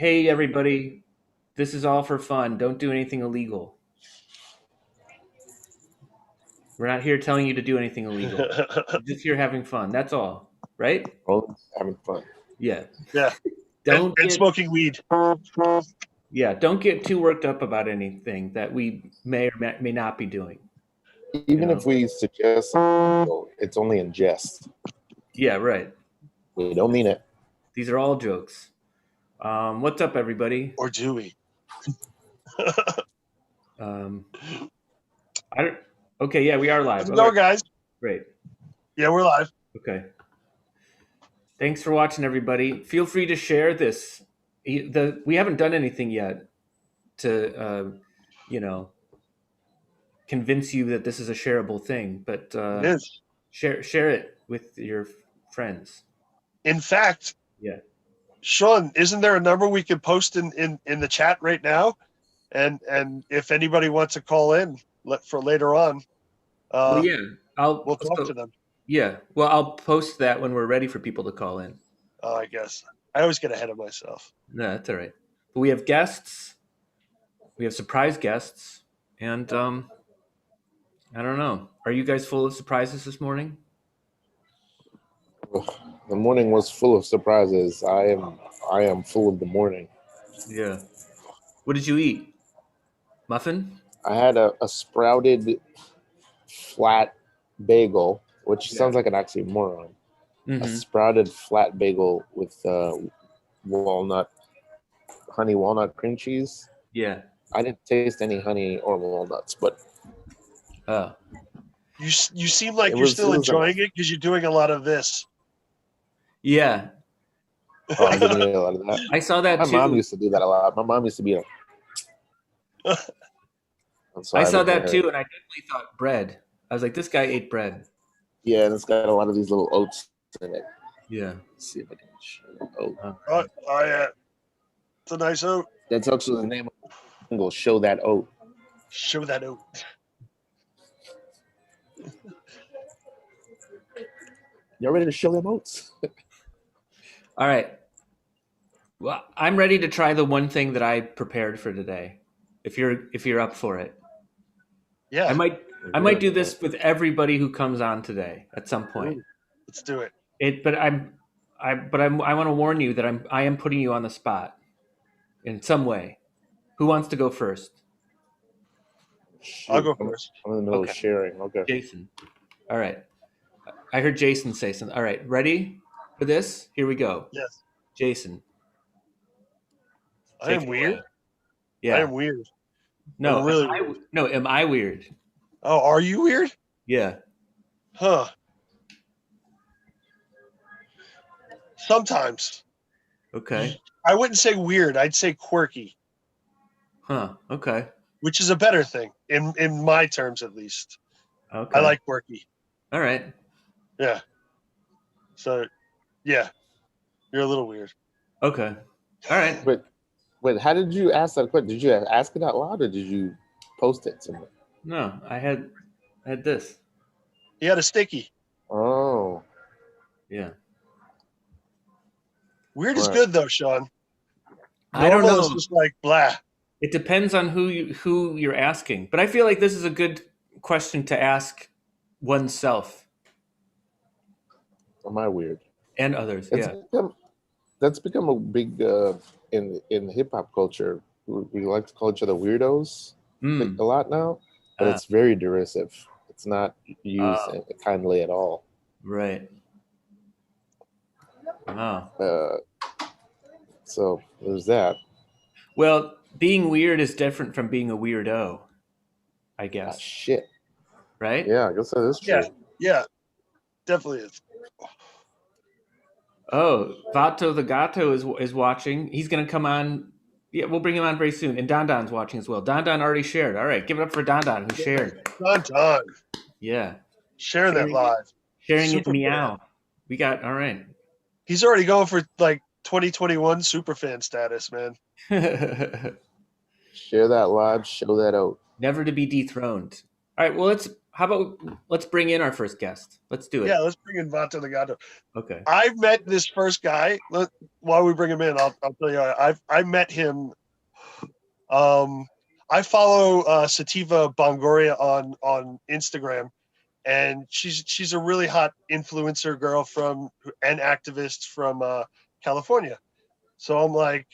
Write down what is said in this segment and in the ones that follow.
Hey, everybody, this is all for fun. Don't do anything illegal. We're not here telling you to do anything illegal. We're just here having fun. That's all, right? Oh, having fun. Yeah. Yeah, Don't and get smoking weed. don't get too worked up about anything that we may or may not be doing. Even if we suggest something, it's only in jest. Yeah, right. We don't mean it. These are all jokes. What's up, everybody? Or do we? Um, I don't. Okay, yeah, we are live. How's it going, guys? Great. Yeah, we're live. Okay. Thanks for watching, everybody. Feel free to share this. We haven't done anything yet to, convince you that this is a shareable thing, but It is. share it with your friends. In fact, Yeah. Sean, isn't there a number we could post in the chat right now? And if anybody wants to call in for later on, Well, yeah, we'll talk to them. Yeah, well, I'll post that when we're ready for people to call in. Oh, I guess I always get ahead of myself. No, that's all right. But we have guests. We have surprise guests, and I don't know. Are you guys full of surprises this morning? The morning was full of surprises. I am full of the morning. Yeah. What did you eat? Muffin? I had a sprouted flat bagel, which sounds like an oxymoron. Mm-hmm. A sprouted flat bagel with honey walnut cream cheese. Yeah. I didn't taste any honey or walnuts, but you seem like you're still enjoying it because you're doing a lot of this. Yeah. Oh, I'm doing a lot of that. I saw that My too. mom used to do that a lot. My mom used to be I saw that too, and I definitely thought bread. I was like, this guy ate bread. Yeah, and it's got a lot of these little oats in it. Yeah. Let's see if I can show oat. Oh yeah. It's a nice oat. That's actually the name of the single, Show That Oat. Show that oat. You're ready to show them oats? All right. Well, I'm ready to try the one thing that I prepared for today. If you're up for it. Yeah. I might do this with everybody who comes on today at some point. Let's do it. I want to warn you that I am putting you on the spot in some way. Who wants to go first? Shoot, I'll go first. I'm in the middle of sharing. Okay. Jason. All right. I heard Jason say something. All right. Ready for this? Here we go. Yes. Jason. I am weird. Yeah. I am weird. No, I'm really weird. No, am I weird? Oh, are you weird? Yeah. Huh. Sometimes. Okay. I wouldn't say weird. I'd say quirky. Huh. Okay. Which is a better thing in my terms, at least. Okay. I like quirky. All right. Yeah. So, yeah, you're a little weird. Okay. All right. Wait, how did you ask that question? Did you ask it out loud or did you post it somewhere? No, I had this. He had a sticky. Oh. Yeah. Weird is good though, Sean. I don't know. It's just like blah. It depends on who you're asking, but I feel like this is a good question to ask oneself. Am I weird? And others, That's become a big in hip hop culture. We like to call each other weirdos a lot now, but it's very derisive. It's not used kindly at all. Right. Wow. So there's that. Well, being weird is different from being a weirdo, I guess. Shit. Right? Yeah, I guess that is true. Yeah. Definitely is. Oh, Vato the Gato is watching. He's going to come on. Yeah, we'll bring him on very soon. And Don Don's watching as well. Don Don already shared. All right, give it up for Don Don who shared. Don Don. Yeah. Sharing that live. Sharing it meow. We got, all right. He's already going for like 2021 superfan status, man. Share that live, show that out. Never to be dethroned. All right, well, how about let's bring in our first guest? Let's do it. Yeah, let's bring in Vato Legato. Okay. I've met this first guy. While we bring him in, I'll tell you. I met him. I follow Sativa Bongoria on Instagram, and she's a really hot influencer girl and activist from California. So I'm like,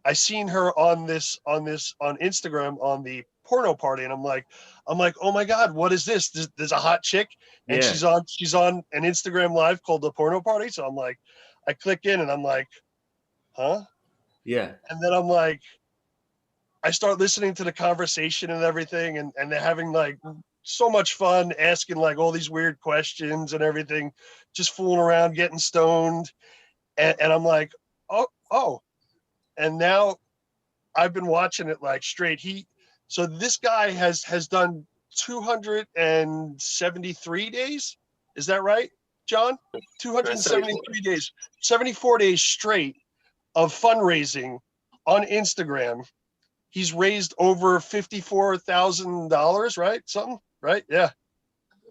I seen her on Instagram on the porno party, and I'm like, oh my god, what is this? There's a hot chick, and Yeah. she's on an Instagram live called the porno party. So I'm like, I click in, and I'm like, huh? Yeah. And then I'm like, I start listening to the conversation and everything, and they're having like so much fun, asking like all these weird questions and everything, just fooling around, getting stoned, and I'm like, oh. And now I've been watching it like straight. So this guy has done 273 days. Is that right, John? 273 days, 74 days straight of fundraising on Instagram. He's raised over $54,000, right? Something, right? Yeah.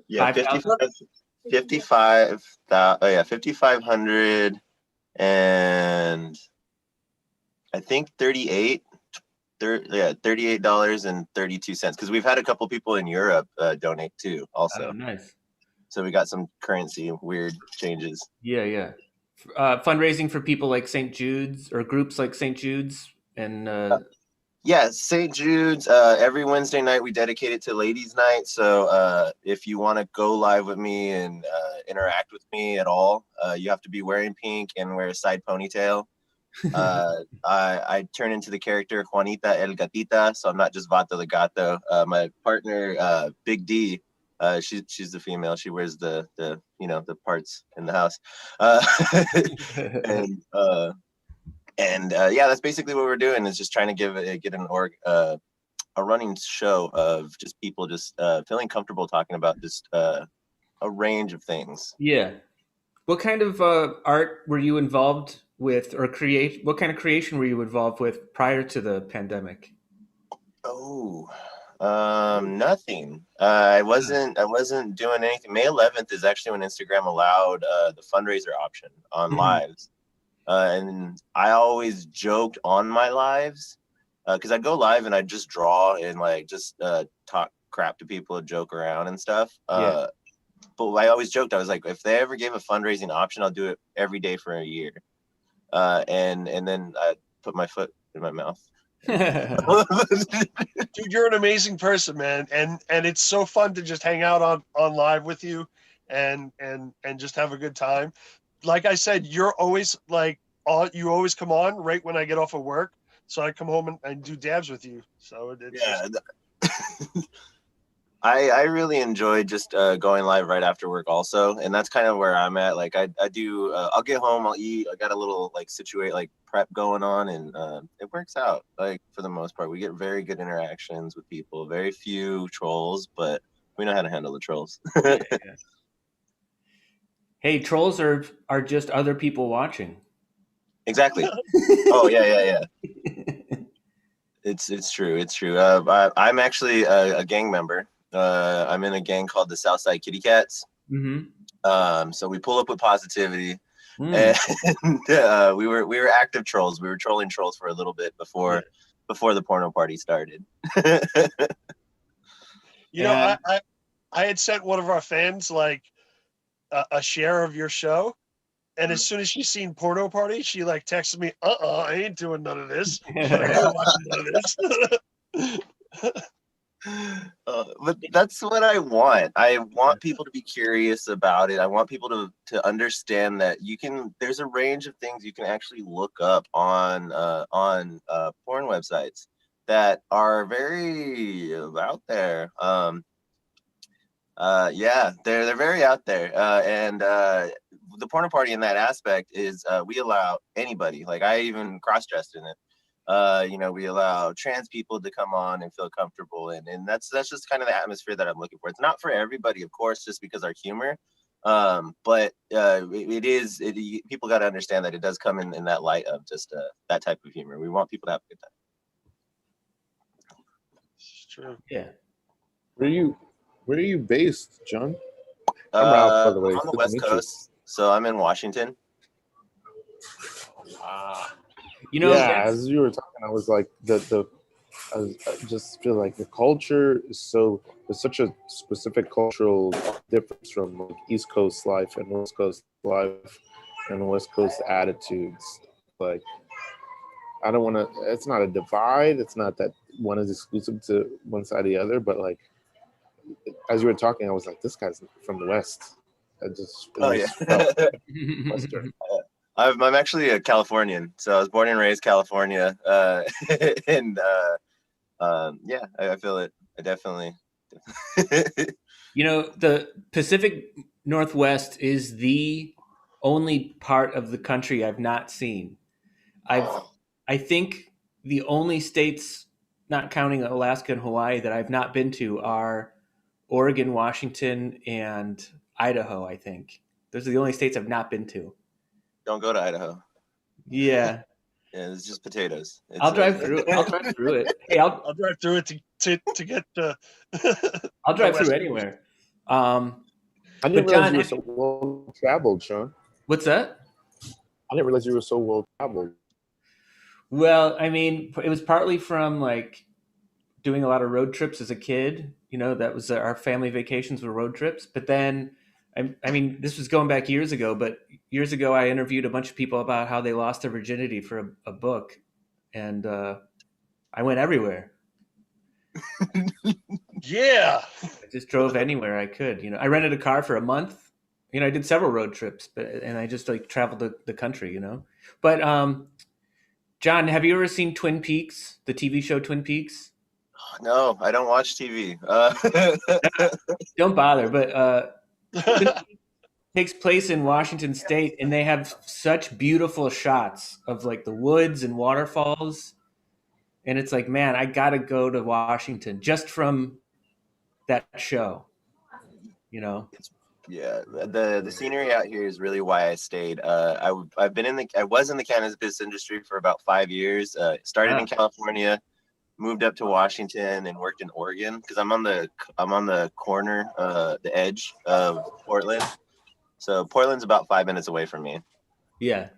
Yeah, 5,500 and I think $38.32 because we've had a couple people in Europe donate too also. Oh, nice. So we got some currency weird changes. Yeah. Fundraising for people like St. Jude's or groups like St. Jude's and yeah, St. Jude's. Every Wednesday night we dedicate it to Ladies' Night. So if you want to go live with me and interact with me at all, you have to be wearing pink and wear a side ponytail. I turn into the character Juanita El Gatita, so I'm not just Vato the Gato. My partner, Big D, she's the female. She wears the parts in the house, and yeah, that's basically what we're doing is just trying to get a running show of just people just feeling comfortable talking about just a range of things. Yeah. What kind of art were you involved with, or what kind of creation were you involved with prior to the pandemic? Oh, nothing. I wasn't doing anything. May 11th is actually when Instagram allowed the fundraiser option on lives. And I always joked on my lives because I'd go live and I'd just draw and like just talk crap to people and joke around and stuff. Yeah. But I always joked, I was like, if they ever gave a fundraising option, I'll do it every day for a year. And then I put my foot in my mouth. Dude, you're an amazing person, man. And it's so fun to just hang out on live with you and just have a good time. Like I said, you're always like you always come on right when I get off of work. So I come home and do dabs with you. So it's I really enjoy just going live right after work also. And that's kind of where I'm at. Like I do, I'll get home, I'll eat. I got a little like prep going on and it works out. Like for the most part, we get very good interactions with people, very few trolls, but we know how to handle the trolls. Yeah. Hey, trolls are just other people watching. Exactly. Oh yeah. It's true. It's true. I'm actually a gang member. I'm in a gang called the Southside Kitty Cats. Mm-hmm. So we pull up with positivity, and we were active trolls. We were trolling trolls for a little bit before the porno party started. I had sent one of our fans like a share of your show, and as soon as she seen porno party, she like texted me, I ain't doing none of this. Like, I ain't watching none of this. But that's what I want. I want people to be curious about it. I want people to understand that there's a range of things you can actually look up on porn websites that are very out there. They're very out there. And the porno party in that aspect is we allow anybody. Like I even cross-dressed in it. We allow trans people to come on and feel comfortable, and that's just kind of the atmosphere that I'm looking for. It's not for everybody, of course, just because our humor, but people got to understand that it does come in that light of just that type of humor. We want people to have a good time. It's true. Yeah. Were you Where are you based, John? I'm Ralph, by the way. On the Good to West meet you. Coast, so I'm in Washington. You know, Yeah, that's- as you were talking, I was like, I just feel like the culture is there's such a specific cultural difference from like East Coast life and West Coast life and West Coast attitudes. Like, I don't want to. It's not a divide. It's not that one is exclusive to one side or the other. But like, as you were talking, I was like, this guy's from the West. It just felt Western. I'm actually a Californian, so I was born and raised California, and yeah, I feel it. I definitely. You know, the Pacific Northwest is the only part of the country I've not seen. I think the only states, not counting Alaska and Hawaii, that I've not been to are Oregon, Washington, and Idaho. I think those are the only states I've not been to. Don't go to Idaho. Yeah, Yeah, it's just potatoes. I'll drive through it. I'll drive through it. Hey, I'll drive through it to get to. I'll drive through West anywhere. I didn't But realize John, you were so well traveled, Sean. what's that? I didn't realize you were so well traveled. Well, I mean, it was partly from like doing a lot of road trips as a kid. You know, that was our family vacations were road trips. But then, I mean, this was going back years ago. But years ago, I interviewed a bunch of people about how they lost their virginity for a book, and I went everywhere. Yeah. I just drove anywhere I could. You know, I rented a car for a month. You know, I did several road trips, and I just like traveled the country. You know, but John, have you ever seen Twin Peaks, the TV show Twin Peaks? No, I don't watch TV. Don't bother. But takes place in Washington State, and they have such beautiful shots of like the woods and waterfalls, and it's like, man, I gotta go to Washington just from that show. You know, Yeah, the scenery out here is really why I stayed. I was in the cannabis industry for about 5 years. Started in California, moved up to Washington, and worked in Oregon because I'm on the corner, the edge of Portland. So Portland's about 5 minutes away from me. yeah.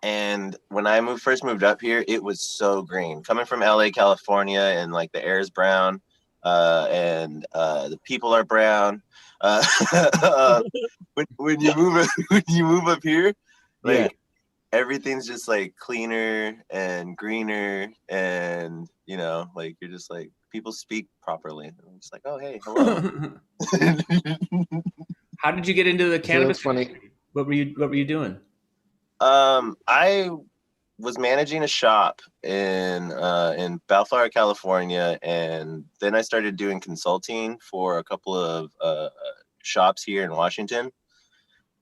And when I first moved up here, it was so green. Coming from LA, California, and like the air is brown, and the people are brown. When you move up here, like everything's just like cleaner and greener, and you know, like you're just like people speak properly. I'm just like, oh hey, hello. How did you get into the cannabis? That's funny. industry? What were you doing? I was managing a shop in Bellflower, California, and then I started doing consulting for a couple of shops here in Washington.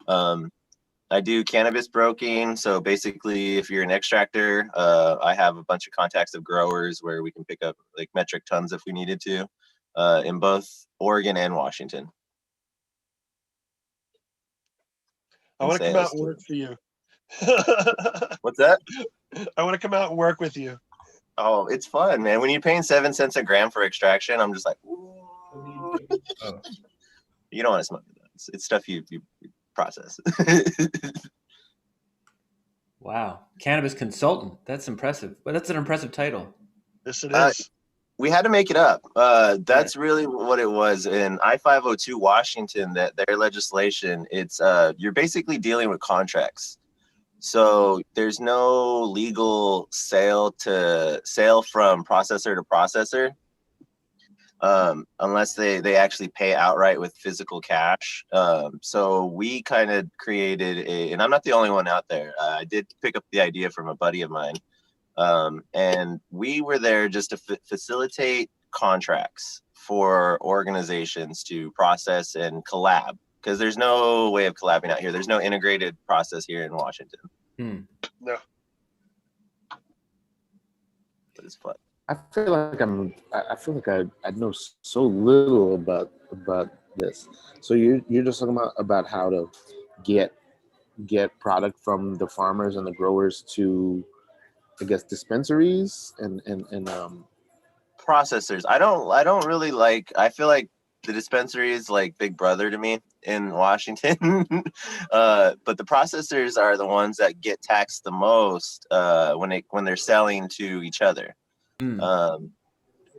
I do cannabis broking, so basically, if you're an extractor, I have a bunch of contacts of growers where we can pick up like metric tons if we needed to, in both Oregon and Washington. I want to come out and work for you. What's that? I want to come out and work with you. Oh, it's fun, man. When you're paying 7 cents a gram for extraction, I'm just like, ooh. You don't want to smoke it. It's stuff you process. Wow, cannabis consultant. That's impressive. But that's an impressive title. Yes, it is. We had to make it up. That's really what it was. In I-502 Washington, that their legislation, it's you're basically dealing with contracts. So there's no legal sale from processor to processor, unless they actually pay outright with physical cash. So we kind of created and I'm not the only one out there. I did pick up the idea from a buddy of mine. And we were there just to facilitate contracts for organizations to process and collab, because there's no way of collabing out here. There's no integrated process here in Washington. No. But it's fun. I feel like I know so little about this. So you're just talking about how to get product from the farmers and the growers to, I guess, dispensaries and Processors. I don't really like. I feel like the dispensary is like big brother to me in Washington. But the processors are the ones that get taxed the most when they're selling to each other.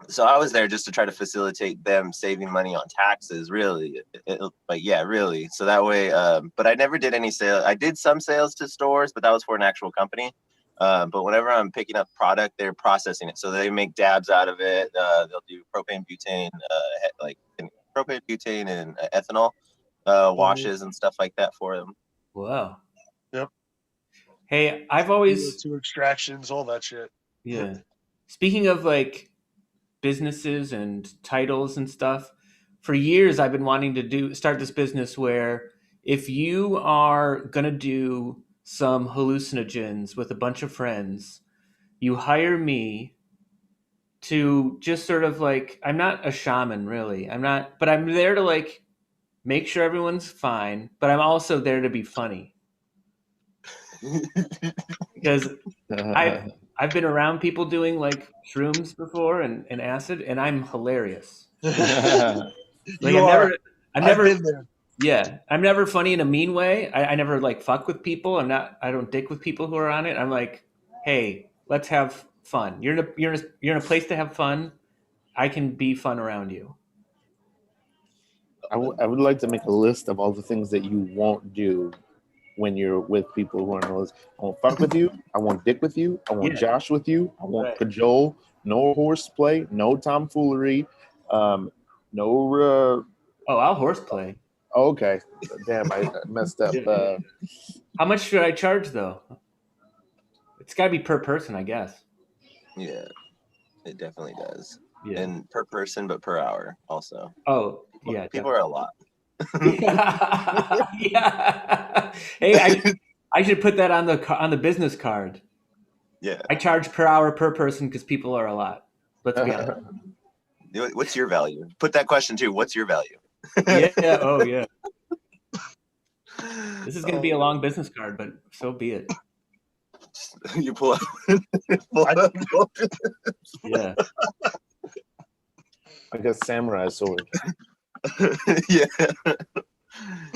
So I was there just to try to facilitate them saving money on taxes, really. Really. So that way, but I never did any sales. I did some sales to stores, but that was for an actual company. But whenever I'm picking up product, they're processing it. So they make dabs out of it. They'll do propane, butane, propane, butane, and ethanol washes and stuff like that for them. Wow. Yep. Hey, I've always two extractions, all that shit. Yeah. Speaking of like businesses and titles and stuff, for years I've been wanting to start this business where if you are gonna do some hallucinogens with a bunch of friends, you hire me to just sort of like, I'm not a shaman really. But I'm there to like make sure everyone's fine, but I'm also there to be funny. Because I've been around people doing like shrooms before and acid, and I'm hilarious. Like I've never been there. Yeah, I'm never funny in a mean way. I never like fuck with people. I don't dick with people who are on it. I'm like, hey, let's have fun. You're in a place to have fun. I can be fun around you. I would like to make a list of all the things that you won't do when you're with people who are on the list. I won't fuck with you. I won't dick with you. I won't josh with you. I won't cajole. No horseplay. No tomfoolery. No. I'll horseplay. Oh, okay. Damn, I messed up. How much should I charge though? It's got to be per person, I guess. Yeah, it definitely does. Yeah. And per person, but per hour also. Oh, yeah. People are a lot. Yeah. Hey, I should put that on the business card. Yeah. I charge per hour per person because people are a lot. Let's be honest. What's your value? Put that question too. What's your value? Yeah. Oh, yeah. This is going to be a long business card, but so be it. You pull out. Yeah. I guess samurai sword. Yeah.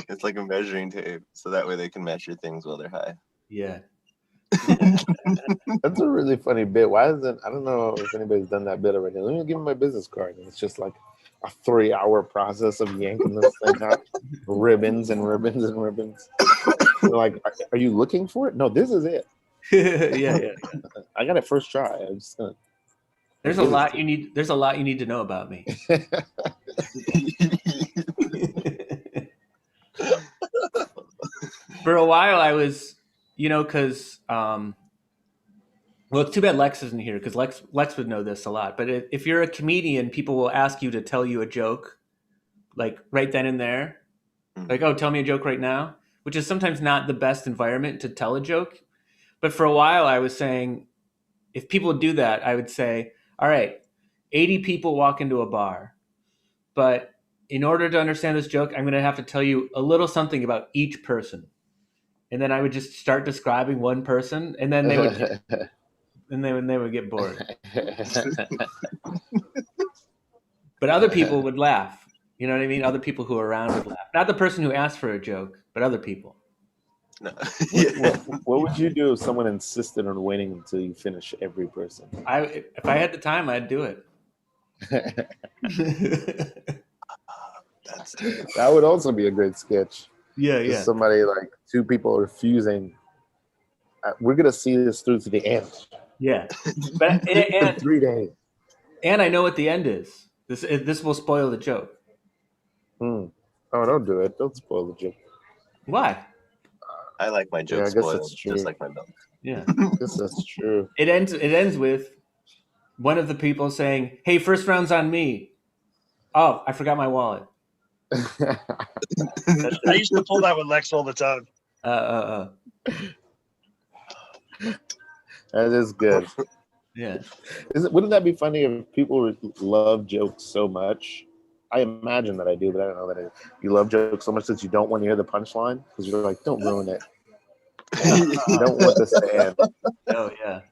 It's like a measuring tape, so that way they can measure things while they're high. Yeah. That's a really funny bit. Why isn't, I don't know if anybody's done that bit already. Let me give me my business card. And it's just like a 3-hour process of yanking this thing out. Ribbons and ribbons and ribbons. You're like, are you looking for it? No, this is it. Yeah. I got it first try. I'm just gonna. There's a lot you need to know about me. For a while I was, because well, it's too bad Lex isn't here because Lex would know this a lot. But if you're a comedian, people will ask you to tell you a joke, like right then and there. Like, oh, tell me a joke right now, which is sometimes not the best environment to tell a joke. But for a while I was saying, if people do that, I would say, all right, 80 people walk into a bar. But in order to understand this joke, I'm going to have to tell you a little something about each person. And then I would just start describing one person, and then they would get bored. But other people would laugh. You know what I mean? Other people who are around would laugh. Not the person who asked for a joke, but other people. No. What would you do if someone insisted on waiting until you finish every person? If I had the time, I'd do it. That would also be a great sketch. Yeah. Just somebody like 2 people refusing. We're gonna see this through to the end. Yeah, but and 3 days. And I know what the end is. This will spoil the joke. Oh, don't do it. Don't spoil the joke. Why? I like my jokes spoiled, just like my milk. Yeah, I guess that's true. It ends with one of the people saying, "Hey, first round's on me." Oh, I forgot my wallet. I used to pull that with Lex all the time. That is good. Yeah. Wouldn't that be funny if people love jokes so much? I imagine that I do, but I don't know that you love jokes so much that you don't want to hear the punchline because you're like, don't ruin it. I don't want this to end. Oh yeah.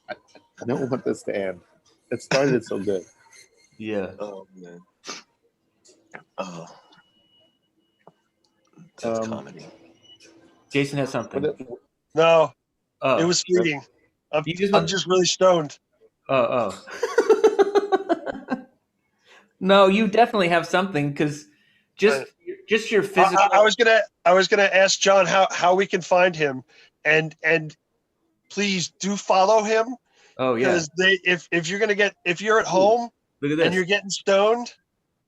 I don't want this to end. It started so good. Yeah. Oh man. Oh, that's comedy. Jason has something. No, Oh, it was fleeting. I'm You just really stoned. oh. No, you definitely have something because just your physical. I was gonna ask John how we can find him, and please do follow him. Oh yeah. Because if you're at home Look at this. and you're getting stoned,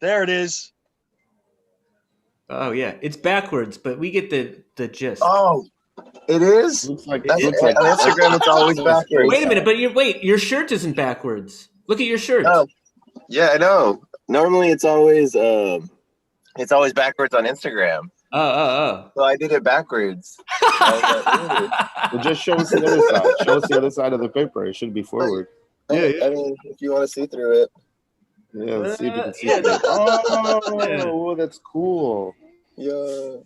there it is. Oh yeah, it's backwards, but we get the gist. Oh, it is. Looks like That's looks on like Instagram. It's always backwards. Wait a minute, but your shirt isn't backwards. Look at your shirt. Oh, yeah, I know. Normally, it's always backwards on Instagram. Oh. So I did it backwards. Well, just show us the other side. Show us the other side of the paper. It should be forward. Yeah. I mean, if you want to see through it. Yeah, let's see if you can see Yeah. it. Oh, that's cool. Yeah.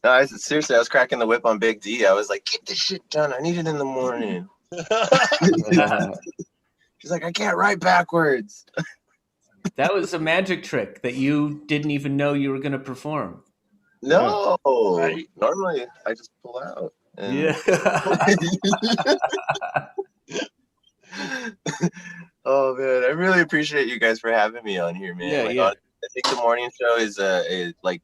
No, seriously, I was cracking the whip on Big D. I was like, get this shit done. I need it in the morning. She's like, I can't write backwards. That was a magic trick that you didn't even know you were going to perform. No. Right. Normally, I just pull out. And... Yeah. Oh man, I really appreciate you guys for having me on here, man. Yeah. I think the morning show is like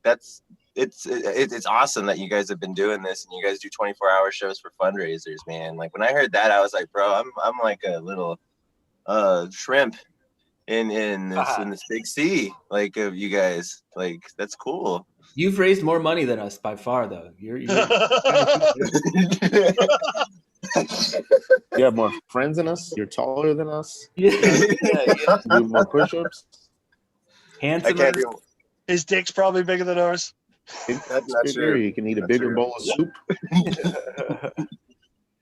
it's awesome that you guys have been doing this and you guys do 24-hour shows for fundraisers, man. Like when I heard that, I was like, bro, I'm like a little shrimp in this big sea, like of you guys. Like that's cool. You've raised more money than us by far, though. You're You have more friends than us. You're taller than us. yeah. You do more push-ups. Handsomer. His dick's probably bigger than ours. That's not Bigger, true. you can eat a That's bigger true. bowl of soup.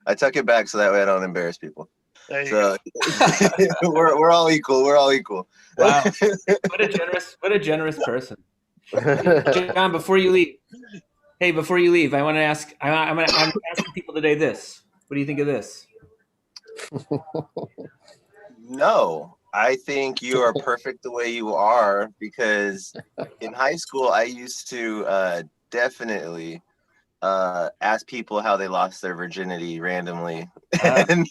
I tuck it back so that way I don't embarrass people. There you So we're all equal. We're all equal. Wow. What a generous person. John, before you leave, I want to ask. I'm asking people today this. What do you think of this? No, I think you are perfect the way you are because in high school I used to definitely ask people how they lost their virginity randomly. And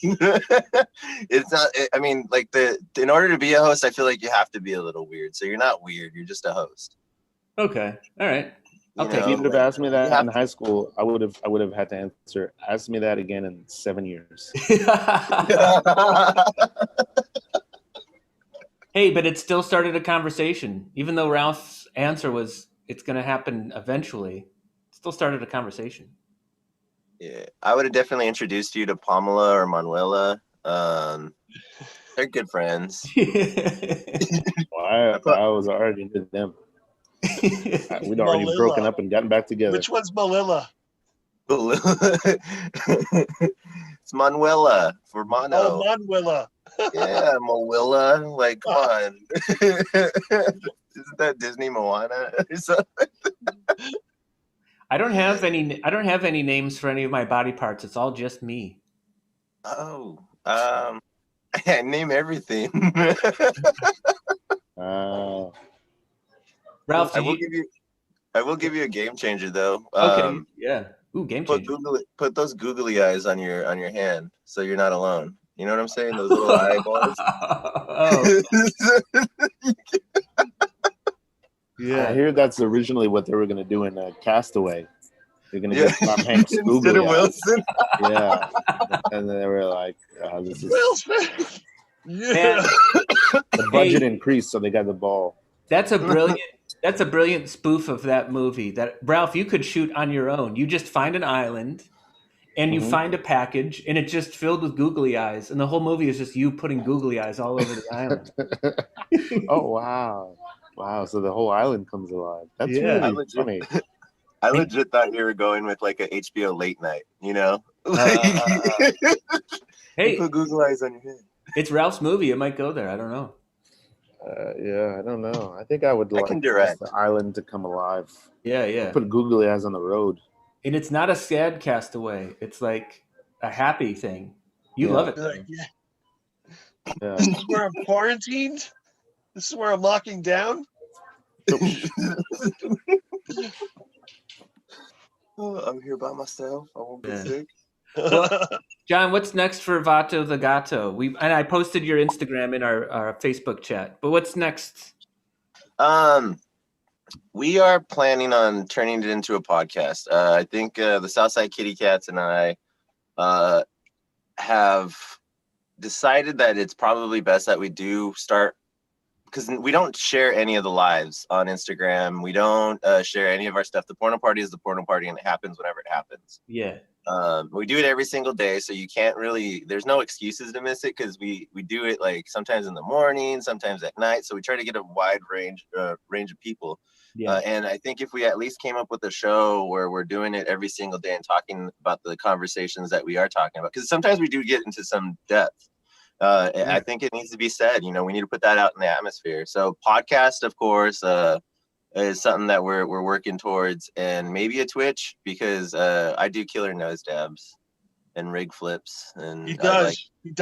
it's not. I mean, like in order to be a host, I feel like you have to be a little weird. So you're not weird. You're just a host. Okay. All right. I'll You take If know, you would have asked me that you in high school, I would have had to answer. Ask me that again in 7 years. Hey, but it still started a conversation. Even though Ralph's answer was it's going to happen eventually, it still started a conversation. Yeah, I would have definitely introduced you to Pamela or Manuela. They're good friends. Well, I was already with them. We'd already Malilla. broken up and gotten back together. Which one's Malilla? It's Manuela for Mono. Oh, Manuela. Yeah, Moilla. Like, come on. Isn't that Disney Moana or something? I don't have any names for any of my body parts. It's all just me. Oh, I name everything. Ralph, I will give you a game changer though. Okay. Yeah. Ooh, game Put changer. put those googly eyes on your hand so you're not alone. You know what I'm saying? Those little eyeballs. Oh, I yeah. hear that's originally what they were going to do in Castaway. They're going to get Tom Hanks Instead googly of eyes. Wilson. Yeah, and then they were like, "This is Will Smith. Yeah. Man, the budget increased, so they got the ball." that's a brilliant spoof of that movie. That Ralph, you could shoot on your own. You just find an island, and you Mhm. find a package, and it's just filled with googly eyes, and the whole movie is just you putting googly eyes all over the island. Oh wow, wow! So the whole island comes alive. That's Yeah. really funny. I legit thought you were going with like a HBO late night, you know? Hey, Put Google eyes on your head. it's Ralph's movie. It might go there. I don't know. Yeah, I don't know. I think I would like can direct. the island to come alive. Yeah. Put googly eyes on the road. And it's not a sad castaway. It's like a happy thing. You Yeah. love it. Like, yeah. Yeah. This is where I'm quarantined. This is where I'm locking down. I'm here by myself. I won't get Yeah. sick. Well, John, what's next for Vato the Gato? I posted your Instagram in our Facebook chat. But what's next? We are planning on turning it into a podcast. I think the Southside Kitty Cats and I have decided that it's probably best that we do start, because we don't share any of the lives on Instagram. We don't share any of our stuff. The porno party is the porno party, and it happens whenever it happens. Yeah. We do it every single day, so you can't really, there's no excuses to miss it, because we do it like sometimes in the morning, sometimes at night. So we try to get a wide range of people. Yeah. And I think if we at least came up with a show where we're doing it every single day and talking about the conversations that we are talking about, because sometimes we do get into some depth. I think it needs to be said, we need to put that out in the atmosphere. So podcast, of course, is something that we're working towards, and maybe a Twitch, because I do killer nose dabs and rig flips, and He does. You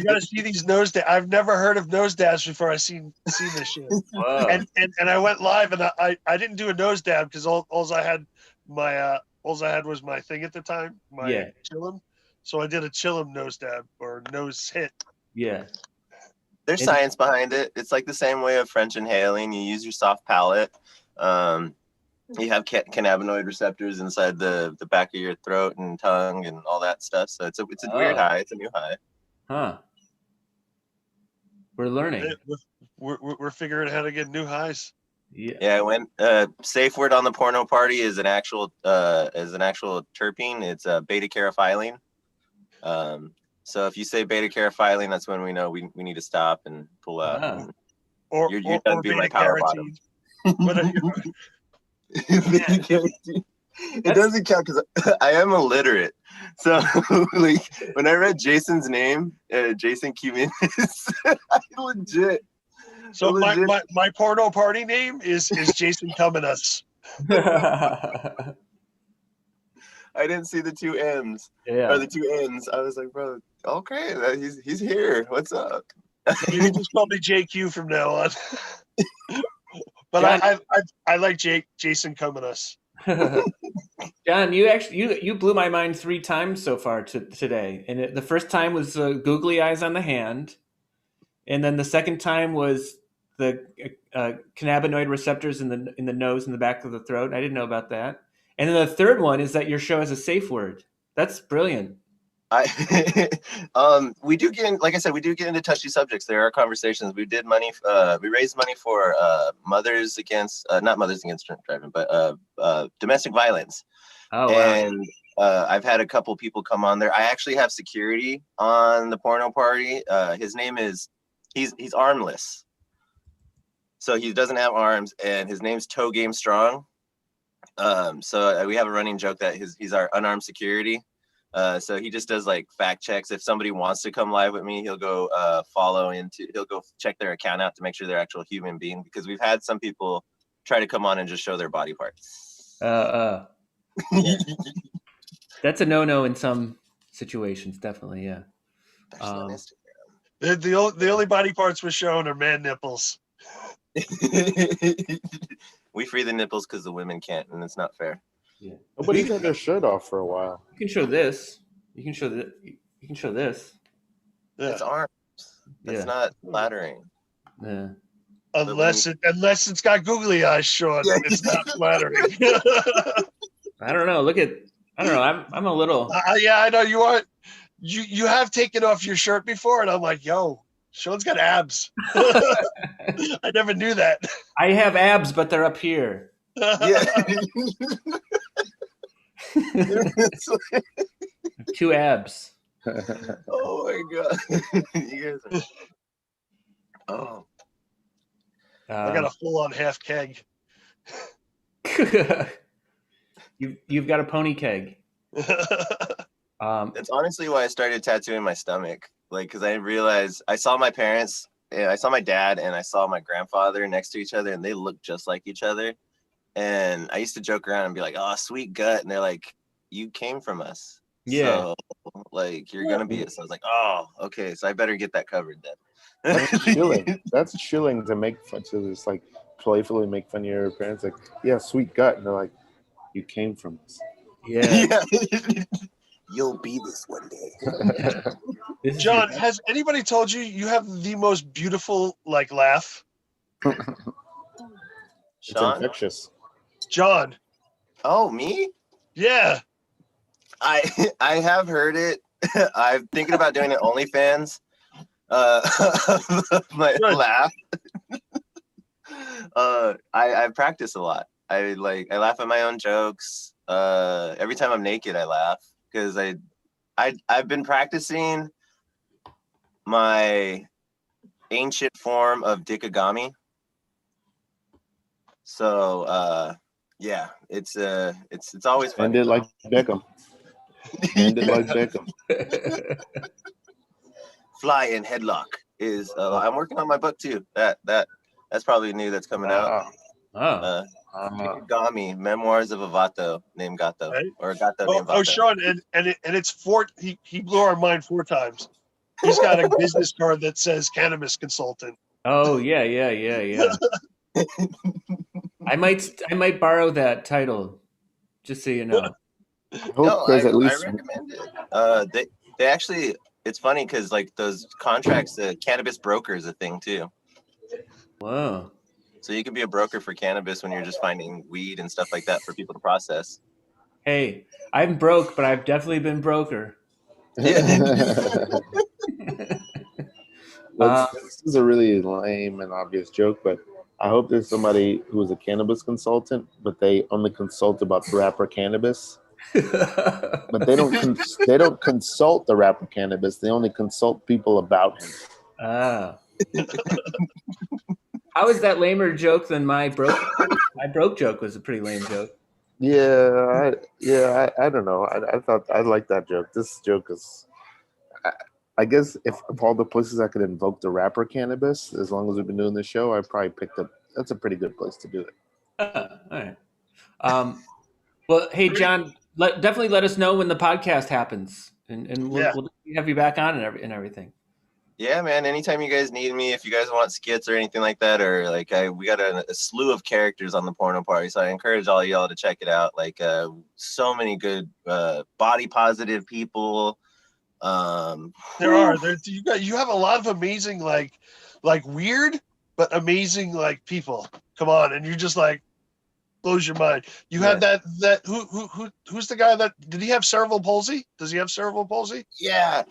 gotta see these nose dabs. I've never heard of nose dabs before I seen this shit. Whoa. And I went live, and I didn't do a nose dab because all I had was my thing at the time, my chillum. So I did a chillum nose dab or nose hit. Yeah. There's science behind it. It's like the same way of French inhaling. You use your soft palate. You have cannabinoid receptors inside the back of your throat and tongue and all that stuff. So it's a weird high. It's a new high. Huh. We're learning. We're figuring out how to get new highs. Yeah. Yeah. When safe word on the porno party is an actual terpene. It's beta carophylline. So if you say beta carophylline, that's when we know we need to stop and pull out. Or you're done being my power bottom. It doesn't count because I am illiterate. So like when I read Jason's name, Jason Cuminis, I legit. So my porno party name is Jason Cuminis. I didn't see the two M's or the two N's. I was like, bro, okay, he's here. What's up? You can just call me JQ from now on. But John, I like Jason Cuminis. John, you blew my mind 3 times so far today, and the first time was googly eyes on the hand, and then the second time was the cannabinoid receptors in the nose and the back of the throat. I didn't know about that. And then the third one is that your show has a safe word. That's brilliant. We do get like I said, we do get into touchy subjects. There are conversations. We raised money for mothers against not mothers against drink driving, but domestic violence. Oh, wow. And I've had a couple people come on there. I actually have security on the porno party. His name is he's armless, so he doesn't have arms, and his name's Toe Game Strong. So we have a running joke that he's our unarmed security. So he just does like fact checks. If somebody wants to come live with me, he'll go he'll go check their account out to make sure they're actual human being, because we've had some people try to come on and just show their body parts. That's a no-no in some situations, definitely, yeah. The only body parts we're showing are man nipples. We free the nipples because the women can't, and it's not fair. Yeah. Nobody's had their shirt off for a while. You can show this. You can show this. Yeah. It's arms. That's not flattering. Yeah. Unless it's got googly eyes, Sean. Yeah. It's not flattering. I don't know. I'm a little. Yeah, I know you are. You have taken off your shirt before, and I'm like, yo, Sean's got abs. I never knew that. I have abs, but they're up here. Yeah. 2 abs. Oh my god. You guys are... Oh. I got a full-on half keg. You've got a pony keg. That's honestly why I started tattooing my stomach. Like, because I realized I saw my parents, and I saw my dad, and I saw my grandfather next to each other, and they looked just like each other. And I used to joke around and be like, "Oh, sweet gut," and they're like, "You came from us, yeah. So like you're gonna be it." So I was like, "Oh, okay, so I better get that covered then." That's chilling. That's chilling to make fun, to just like playfully make fun of your parents. Like, yeah, sweet gut, and they're like, you came from us. Yeah. Yeah. You'll be this one day. This is John, your- has anybody told you you have the most beautiful like laugh? It's Sean? infectious. John, Oh, me? yeah. I have heard it. I'm thinking about doing it OnlyFans. My Good. laugh. I practice a lot. I laugh at my own jokes. Every time I'm naked, I laugh because I've been practicing my ancient form of Dickagami. So yeah, it's always fun. End it like Beckham. End it like Beckham. Fly in headlock is I'm working on my book too. That's probably new that's coming out. Oh. Gami, Memoirs of a Vato named Gato. Right. Or Gato Oh, named Vato. oh, Sean, and it's four. He blew our mind 4 times. He's got a business card that says cannabis consultant. Oh yeah. I might borrow that title, just so you know. I hope No, there's I at least recommend it. They actually, it's funny because like those contracts, the cannabis broker is a thing too. Wow. So you can be a broker for cannabis when you're just finding weed and stuff like that for people to process. Hey, I'm broke, but I've definitely been broker. Well, this is a really lame and obvious joke, but I hope there's somebody who is a cannabis consultant, but they only consult about rapper cannabis. But they don't consult the rapper cannabis. They only consult people about him. Ah. How is that lamer joke than my broke? My broke joke was a pretty lame joke. Yeah, I don't know. I thought I liked that joke. This joke is, I guess, if of all the places I could invoke the rapper cannabis, as long as we've been doing this show, I probably picked up. That's a pretty good place to do it. All right. Well, hey John, definitely let us know when the podcast happens, and we'll have you back on and everything. Yeah, man. Anytime you guys need me, if you guys want skits or anything like that, or like we got a slew of characters on the Porno Party, so I encourage all y'all to check it out. Like so many good body positive people. There are. You have a lot of amazing like weird but amazing like people. Come on, and you just like blows your mind. You had that who's the guy that did he have cerebral palsy? Does he have cerebral palsy? Yeah.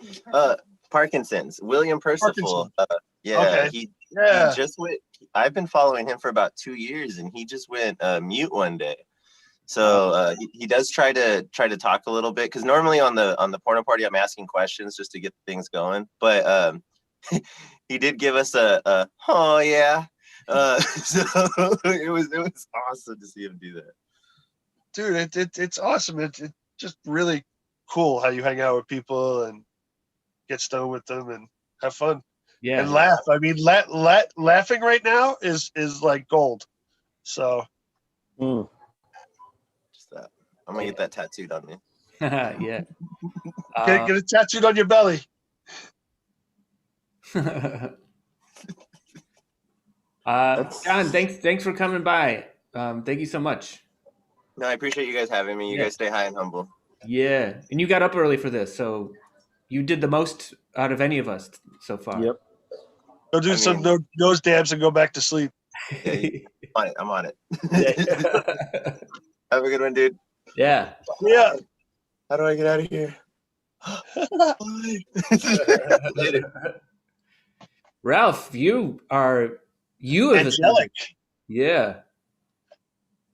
Parkinson's. William Percival. Okay. He Yeah. just went. I've been following him for about 2 years, and he just went mute one day. So he does try to talk a little bit because normally on the Porno Party I'm asking questions just to get things going, but he did give us a oh yeah. So it was awesome to see him do that. Dude, it's awesome. It's just really cool how you hang out with people and get stoned with them and have fun. Yeah. And laugh. I mean, laughing right now is like gold. So Just that. I'm gonna get that tattooed on me. Yeah. get it tattooed on your belly. John, thanks for coming by. Thank you so much. No, I appreciate you guys having me. You guys stay high and humble. Yeah, and you got up early for this, so you did the most out of any of us so far. Yep. Go do some nose dabs and go back to sleep. Yeah, I'm on it. Yeah. Have a good one, dude. Yeah. Yeah. How do I get out of here? Later. Ralph, you are Angelic. Yeah.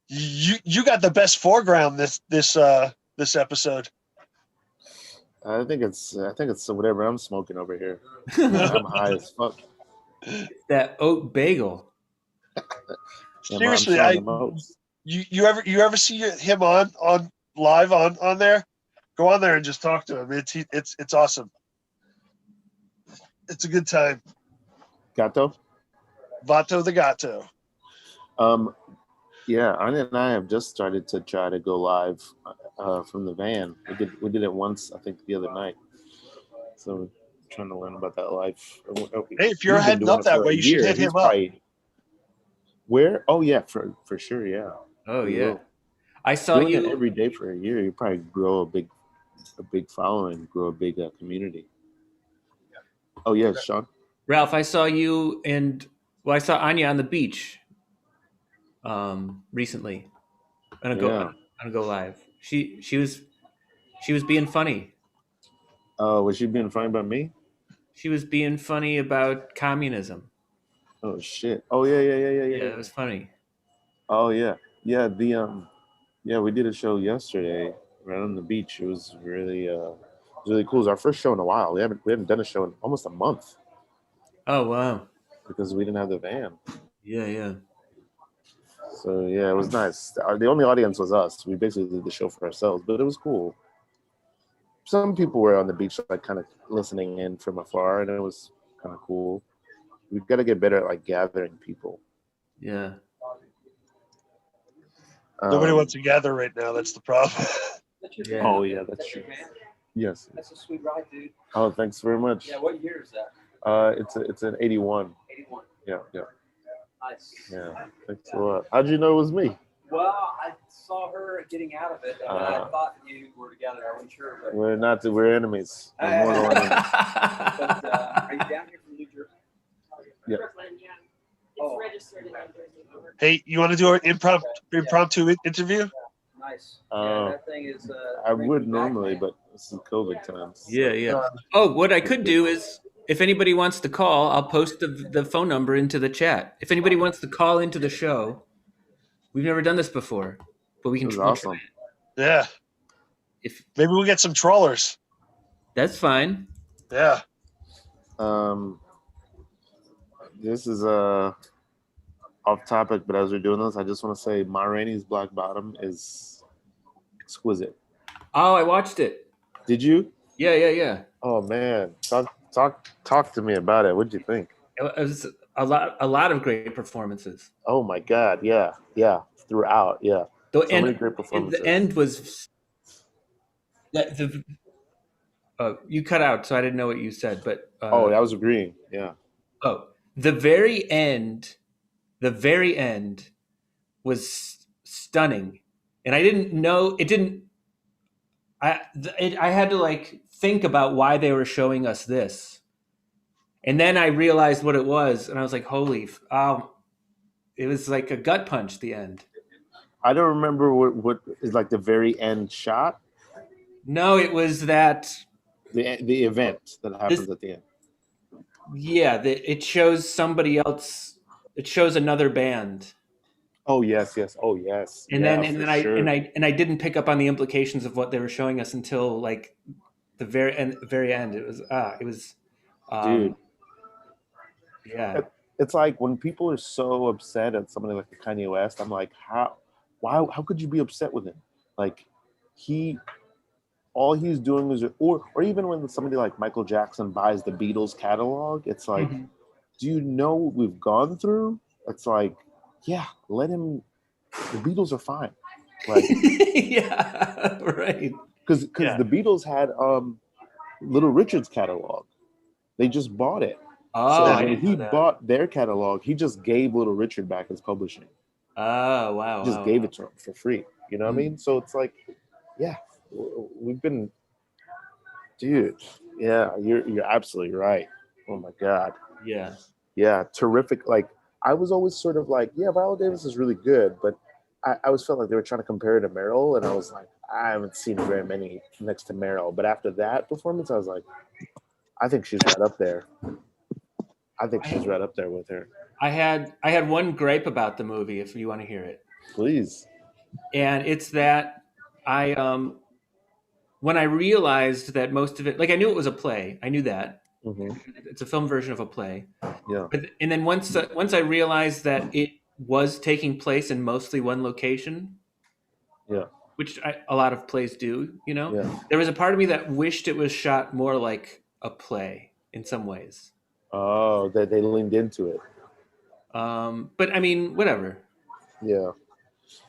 You got the best foreground this episode. I think it's whatever I'm smoking over here. I'm high as fuck. That oat bagel. Seriously, Yeah, you ever see him on live on there? Go on there and just talk to him. It's awesome. It's a good time. Gato? Vato the Gato. Yeah, Anya and I have just started to try to go live from the van. We did it once, I think, the other night. So trying to learn about that life. Hey, if you're He's been heading doing up it that for way, a you should year. hit He's him up. probably where? Oh yeah, for sure. Yeah. Oh We yeah, will. I saw Doing it you, every day for a year, you probably grow a big following, grow a big community. Oh yes, Sean. Ralph. I saw you I saw Anya on the beach recently on Yeah. a go live. She was being funny. Oh, was she being funny about me? She was being funny about communism. Oh shit. Oh yeah, yeah, yeah, yeah, yeah, Yeah, it yeah. was funny. Oh yeah, yeah. Yeah, we did a show yesterday right on the beach. It was really cool. It was our first show in a while. We haven't done a show in almost a month Oh wow. because we didn't have the van. Yeah, yeah. So yeah, it was nice. The only audience was us. We basically did the show for ourselves, but it was cool. Some people were on the beach, like kind of listening in from afar, and it was kind of cool. We've got to get better at like gathering people. Yeah. Nobody wants to gather right now. That's the problem. Yeah. Oh yeah, that's true. Yes. That's a sweet ride, dude. Oh, thanks very much. Yeah, what year is that? It's an 81. 81. Yeah, yeah, Nice. yeah. Thanks a lot. How'd you know it was me? Well, I saw her getting out of it, and I thought you were together. I wasn't sure, but, We're not. We're enemies. We're mortal enemies. but are you down here from New Jersey? Yeah. Brooklyn, yeah. It's Oh. registered in New Jersey. Hey, you want to do an impromptu interview? Nice. Oh. That thing is. I would normally, but this is COVID times. Yeah, yeah. Oh, what I could do is, if anybody wants to call, I'll post the phone number into the chat. If anybody wants to call into the show, we've never done this before, but we It can was try. awesome. Yeah. If Maybe we'll get some trawlers. that's fine. Yeah. This is off topic, but as we're doing this, I just want to say Ma Rainey's Black Bottom is exquisite. Oh, I watched it. Did you? Yeah, yeah, yeah. Oh man, talk to me about it. What'd you think? It was a lot of great performances. Oh my god, yeah, throughout, yeah. The So many great performances. The end was you cut out, so I didn't know what you said. But Oh, I was agreeing. Yeah. oh, the very end was stunning, and I didn't know it didn't. I had to like think about why they were showing us this, and then I realized what it was, and I was like, "Holy!" It was like a gut punch. At the end. I don't remember what is like the very end shot. No, it was that. The event that happens at the end. Yeah, it shows somebody else. It shows another band, Oh yes. Oh yes. and Yeah, then for sure. I didn't pick up on the implications of what they were showing us until like the very end. It was, Dude. yeah. It's like when people are so upset at somebody like Kanye West, I'm like, how could you be upset with him? Like all he's doing is, or even when somebody like Michael Jackson buys the Beatles catalog, it's like, do you know what we've gone through? It's like, yeah, let him. The Beatles are fine, like Yeah, right. because the Beatles had Little Richard's catalog. They just bought it. Oh, So I when didn't he know that. bought their catalog, he just gave Little Richard back his publishing. Oh, wow. Just wow, gave wow. it to him for free. You know what I mean? So it's like, yeah, we've been, dude. Yeah, you're absolutely right. Oh my god. Yeah. Yeah, terrific. Like I was always sort of like, yeah, Viola Davis is really good, but I always felt like they were trying to compare her to Meryl, and I was like, I haven't seen very many next to Meryl. But after that performance, I was like, I think she's right up there. I think she's right up there with her. I had one gripe about the movie, if you want to hear it. Please. And it's that I when I realized that most of it, like I knew it was a play, I knew that Mm-hmm. it's a film version of a play. Yeah. And then once I realized that it was taking place in mostly one location, Yeah. which a lot of plays do, you know, Yeah. there was a part of me that wished it was shot more like a play in some ways. Oh, they leaned into it. But I mean, whatever. Yeah.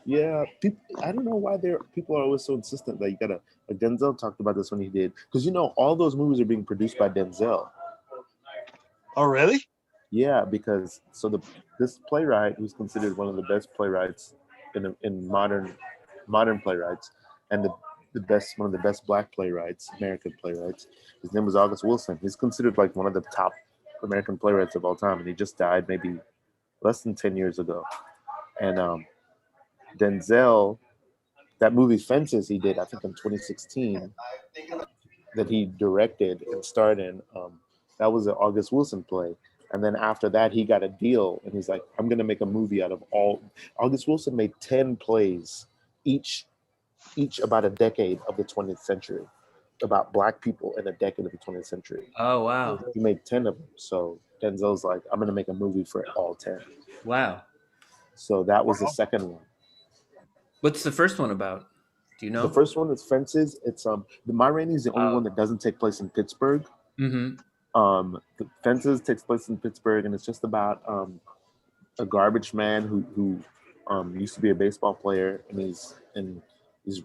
Yeah, people. I don't know why people are always so insistent that you gotta. Like Denzel talked about this when he did, because all those movies are being produced by Denzel. Oh, really? Yeah, because this playwright, who's considered one of the best playwrights in modern playwrights, and the best one of the best black playwrights, American playwrights. His name was August Wilson. He's considered like one of the top American playwrights of all time, and he just died maybe less than 10 years ago. And Denzel, that movie Fences he did, I think in 2016, that he directed and starred in, that was an August Wilson play. And then after that, he got a deal, and he's like, I'm going to make a movie out of all. August Wilson made 10 plays, each about a decade of the 20th century, about black people in a decade of the 20th century. Oh, wow. He made 10 of them. So Denzel's like, I'm going to make a movie for all 10. Wow. So that was the second one. What's the first one about? Do you know? The first one is Fences. It's the Ma Rainey is the only one that doesn't take place in Pittsburgh. Mm-hmm. The Fences takes place in Pittsburgh, and it's just about a garbage man who used to be a baseball player, and he's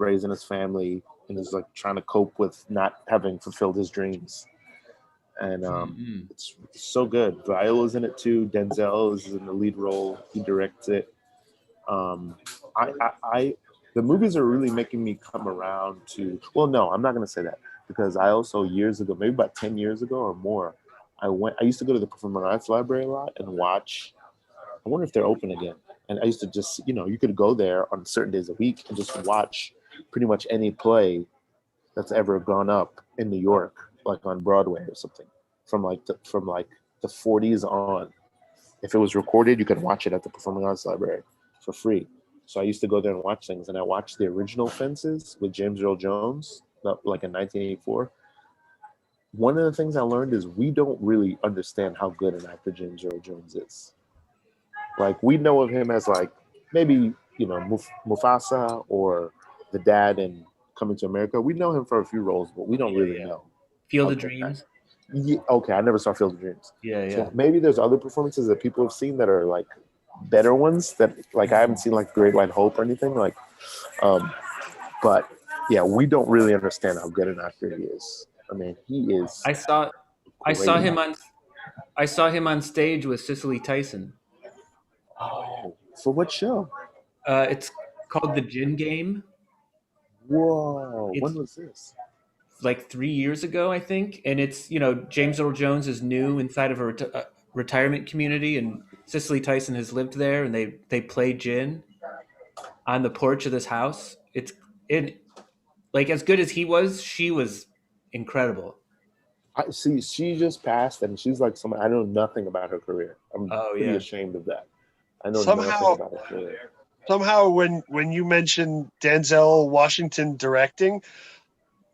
raising his family, and he's like trying to cope with not having fulfilled his dreams. And it's so good. Viola's in it too. Denzel is in the lead role. He directs it. The movies are really making me come around to. Well, no, I'm not going to say that, because I also years ago, maybe about 10 years ago or more, I used to go to the Performing Arts Library a lot and watch. I wonder if they're open again. And I used to just, you could go there on certain days a week and just watch pretty much any play that's ever gone up in New York, like on Broadway or something, from the 40s on. If it was recorded, you could watch it at the Performing Arts Library for free. So I used to go there and watch things, and I watched the original Fences with James Earl Jones, like in 1984. One of the things I learned is we don't really understand how good an actor James Earl Jones is. Like, we know of him as like maybe Mufasa or the dad in Coming to America. We know him for a few roles, but we don't really know. Field of Dreams. Yeah, okay, I never saw Field of Dreams. Yeah. So maybe there's other performances that people have seen that are like better ones that like I haven't seen, like Great White Hope or anything like. But yeah, we don't really understand how good an actor he is. I mean, he is. I saw him on stage with Cicely Tyson. Oh, for what show? It's called The Gin Game. Whoa, when was this? Like 3 years ago, I think. And it's, James Earl Jones is new inside of a retirement community, and Cicely Tyson has lived there, and they play gin on the porch of this house. It's like, as good as he was, she was incredible. I see. She just passed, and she's like someone I know nothing about her career. I'm pretty ashamed of that. I know nothing about her career. Somehow, when you mentioned Denzel Washington directing,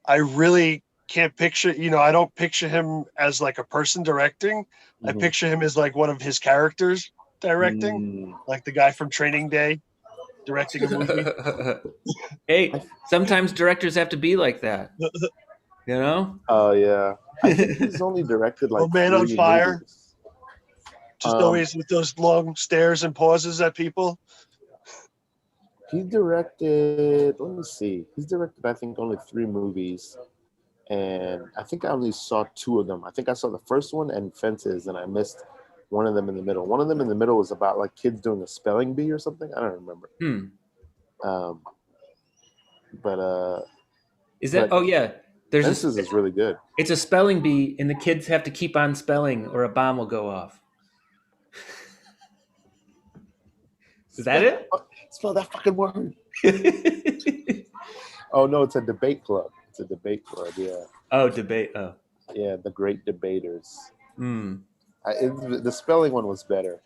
I really can't picture. I don't picture him as like a person directing. Mm-hmm. I picture him as like one of his characters directing, like the guy from Training Day directing a movie. Hey, sometimes directors have to be like that. Oh yeah. I think he's only directed like Man on Fire. Movies. Just always with those long stares and pauses at people. He directed, let me see. He's directed, I think, only 3 movies. And I think I only saw 2 of them. I think I saw the first one and Fences, and I missed one of them in the middle. One of them in the middle was about like kids doing a spelling bee or something. I don't remember. Is that? Oh yeah. Fences is really good. It's a spelling bee, and the kids have to keep on spelling, or a bomb will go off. Is that it? Spell that fucking word. Oh no, it's a debate club. It's a debate club. Yeah. Oh, debate. Oh. Yeah, the Great Debaters. The spelling one was better.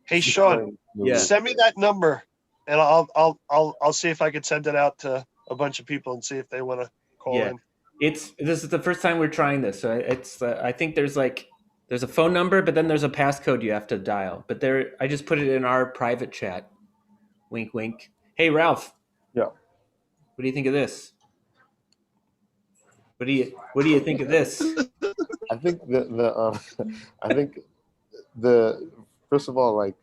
Hey Sean, send me that number, and I'll see if I can send it out to a bunch of people and see if they want to call in. This is the first time we're trying this, so it's I think there's a phone number, but then there's a passcode you have to dial. But I just put it in our private chat. Wink, wink. Hey Ralph. Yeah. What do you think of this? What do you think of this? I think I think the first of all, like,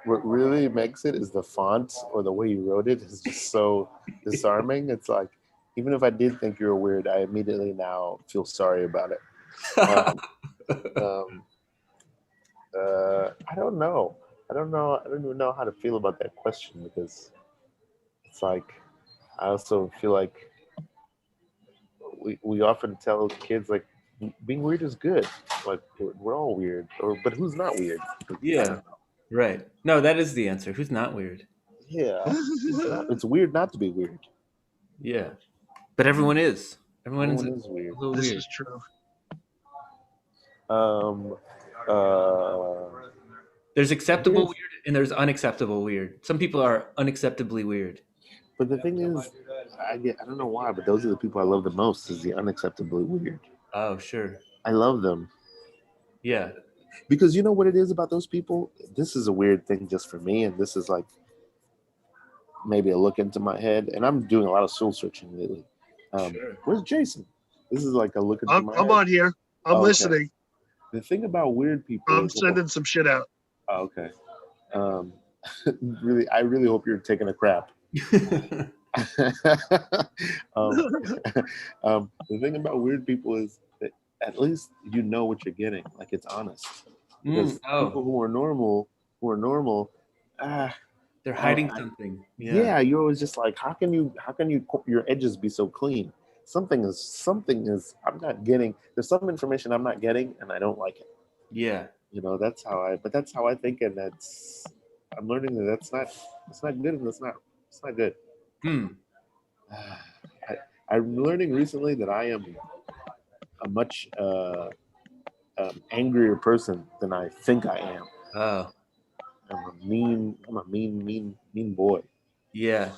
what really makes it is the font or the way you wrote it is just so disarming. It's like, even if I did think you were weird, I immediately now feel sorry about it. Um, I don't know. I don't even know how to feel about that question, because it's like, I also feel like we often tell kids, like, being weird is good. Like, we're all weird, but who's not weird? Yeah. Right. No, that is the answer. Who's not weird? Yeah, it's weird not to be weird. Yeah. But everyone is. Everyone's Everyone is weird. a little This weird. is true. Um, uh, There's acceptable weird and there's unacceptable weird. Some people are unacceptably weird. but the thing is, I don't know why, but those are the people I love the most. Is the unacceptably weird. Oh, sure. I love them Yeah. because you know what it is about those people. This is a weird thing just for me, and this is like maybe a look into my head. And I'm doing a lot of soul searching lately. Sure. Where's Jason? This is like a look into I'm my head. on here. I'm Okay. listening. The thing about weird people. I'm sending some shit out. Oh, okay. Really, I really hope you're taking a crap. The thing about weird people is that at least you know what you're getting. Like, it's honest. Because people who are normal, they're hiding something. yeah, you're always just like, how can your edges be so clean? Something is I'm not getting. There's some information I'm not getting, and I don't like it. Yeah. You know, that's how I think, and I'm learning that that's not good, and it's not good. I'm learning recently that I am a much angrier person than I think I am. Oh. I'm a mean boy. Yeah.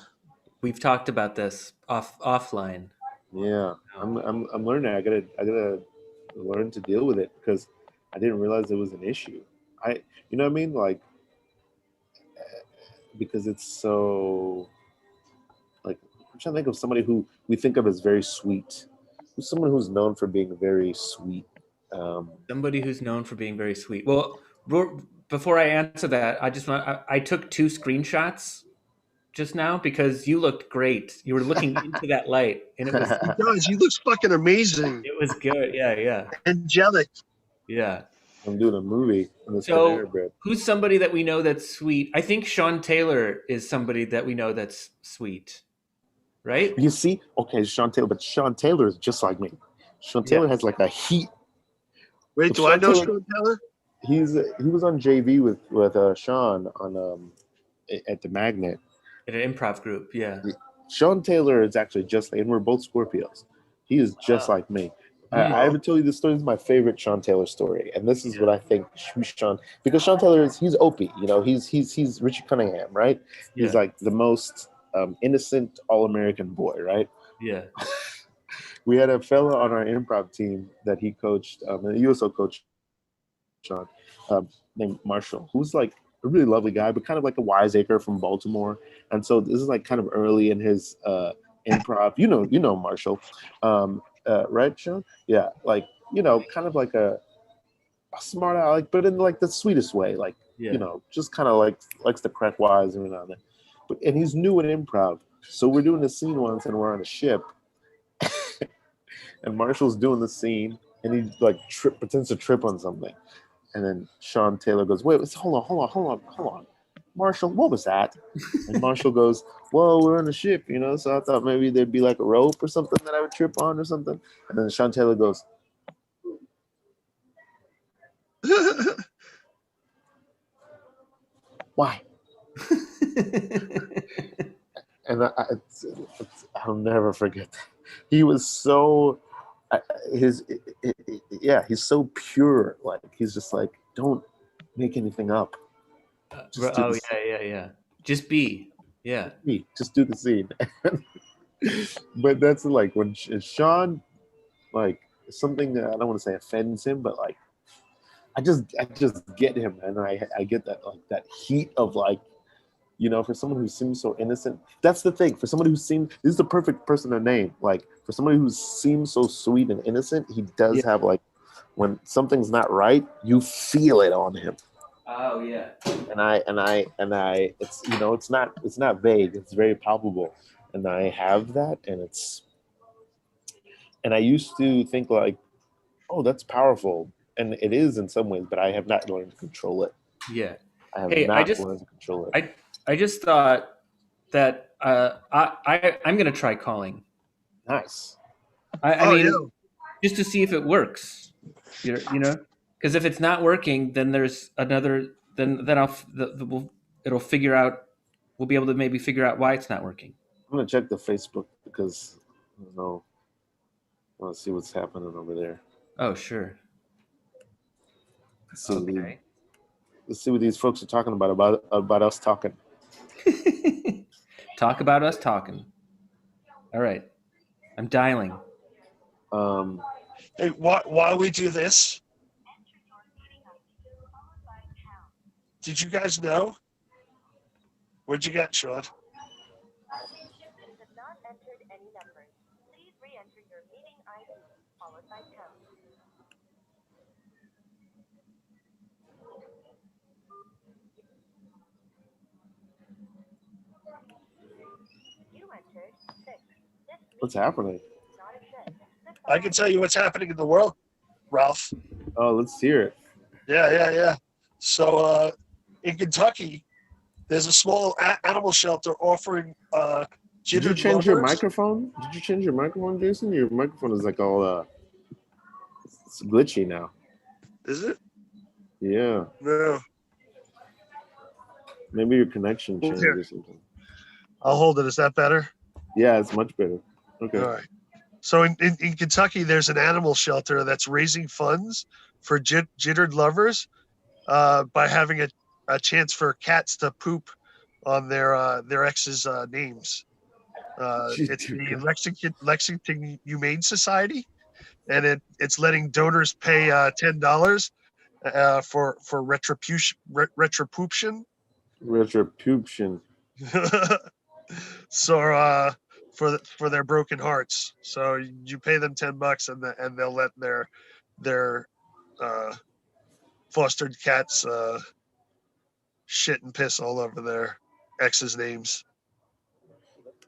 We've talked about this offline. Yeah, I'm learning. I gotta learn to deal with it, because I didn't realize it was an issue. You know what I mean? Like, because it's so, like, I'm trying to think of somebody who we think of as very sweet. Who's someone who's known for being very sweet? Somebody who's known for being very sweet. Well, before I answer that, I took 2 screenshots just now because you looked great. You were looking into that light, and it was Guys, he looks fucking amazing. it was good. Yeah. Angelic. Yeah. I'm doing a movie on this So, Panera Bread. who's somebody that we know that's sweet? I think Sean Taylor is somebody that we know that's sweet, right? You see, okay, Sean Taylor, but Sean Taylor is just like me. Sean Taylor has like a heat. Wait, do I know Sean Taylor? He was on JV with Sean on at the Magnet. At an improv group, yeah. Sean Taylor is actually just, and we're both Scorpios. He is just like me. I haven't told you this story. This is my favorite Sean Taylor story, and this is what I think Sean, because Sean Taylor he's Opie, you know, he's Richie Cunningham, right? He's like the most innocent all-American boy, right? Yeah. We had a fella on our improv team that he coached, and he also coached Sean, named Marshall, who's like a really lovely guy, but kind of like a wiseacre from Baltimore. And so this is like kind of early in his improv. You know Marshall, right, Sean? Yeah, like, you know, kind of like a smart aleck, but in like the sweetest way, like, you know, just kind of like likes to crack wise every now and then. And he's new at improv, so we're doing a scene once, and we're on a ship, and Marshall's doing the scene, and he like pretends to trip on something. And then Sean Taylor goes, wait, hold on. Marshall, what was that? And Marshall goes, well, we're on a ship, you know, so I thought maybe there'd be like a rope or something that I would trip on or something. And then Sean Taylor goes, why? And I'll never forget that. He was so, he's so pure. Like, he's just like, don't make anything up. Yeah. Just be. Yeah. Just do the scene. But that's like when Sean, like, something that I don't want to say offends him, but like, I just get him, and I get that, like, that heat of, like, you know, for someone who seems so innocent. That's the thing. For somebody who seems, this is the perfect person to name. Like, for somebody who seems so sweet and innocent, he does have, like, when something's not right, you feel it on him. Oh yeah. and I it's it's not vague, it's very palpable, and I have that, and I used to think like, oh, that's powerful, and it is in some ways, but I have not learned to control it. Yeah. I have Hey, not learned to control it. I just thought that I'm gonna try calling. Nice. I mean, yeah. just to see if it works. You know, because if it's not working, then there's another. Then it'll figure out. We'll be able to maybe figure out why it's not working. I'm gonna check the Facebook because I don't know. I want to see what's happening over there. Oh sure. Let's see, Okay. let's see what these folks are talking about us talking. Talk about us talking. All right. I'm dialing. Hey, while we do this, did you guys know? What'd you get, Sean? Have not entered any numbers. Please re-enter your meeting ID followed by pound. You entered 6. This What's meeting happening? does not exist. This I can tell you what's happening in the world, Ralph. Oh, let's hear it. Yeah. So in Kentucky, there's a small animal shelter offering Did you jittered change your lovers. microphone? Did you change your microphone, Jason? Your microphone is like all it's glitchy now. Is it? Yeah, No. maybe your connection Well, changed here. or something. I'll hold it. Is that better? Yeah, it's much better. Okay. All right. So in Kentucky, there's an animal shelter that's raising funds for jittered lovers by having a chance for cats to poop on their ex's names. It's the Lexington Humane Society, and it's letting donors pay $10 for retribution. Retribution. So for their broken hearts. So you pay them $10 and they'll let their fostered cats shit and piss all over their ex's names.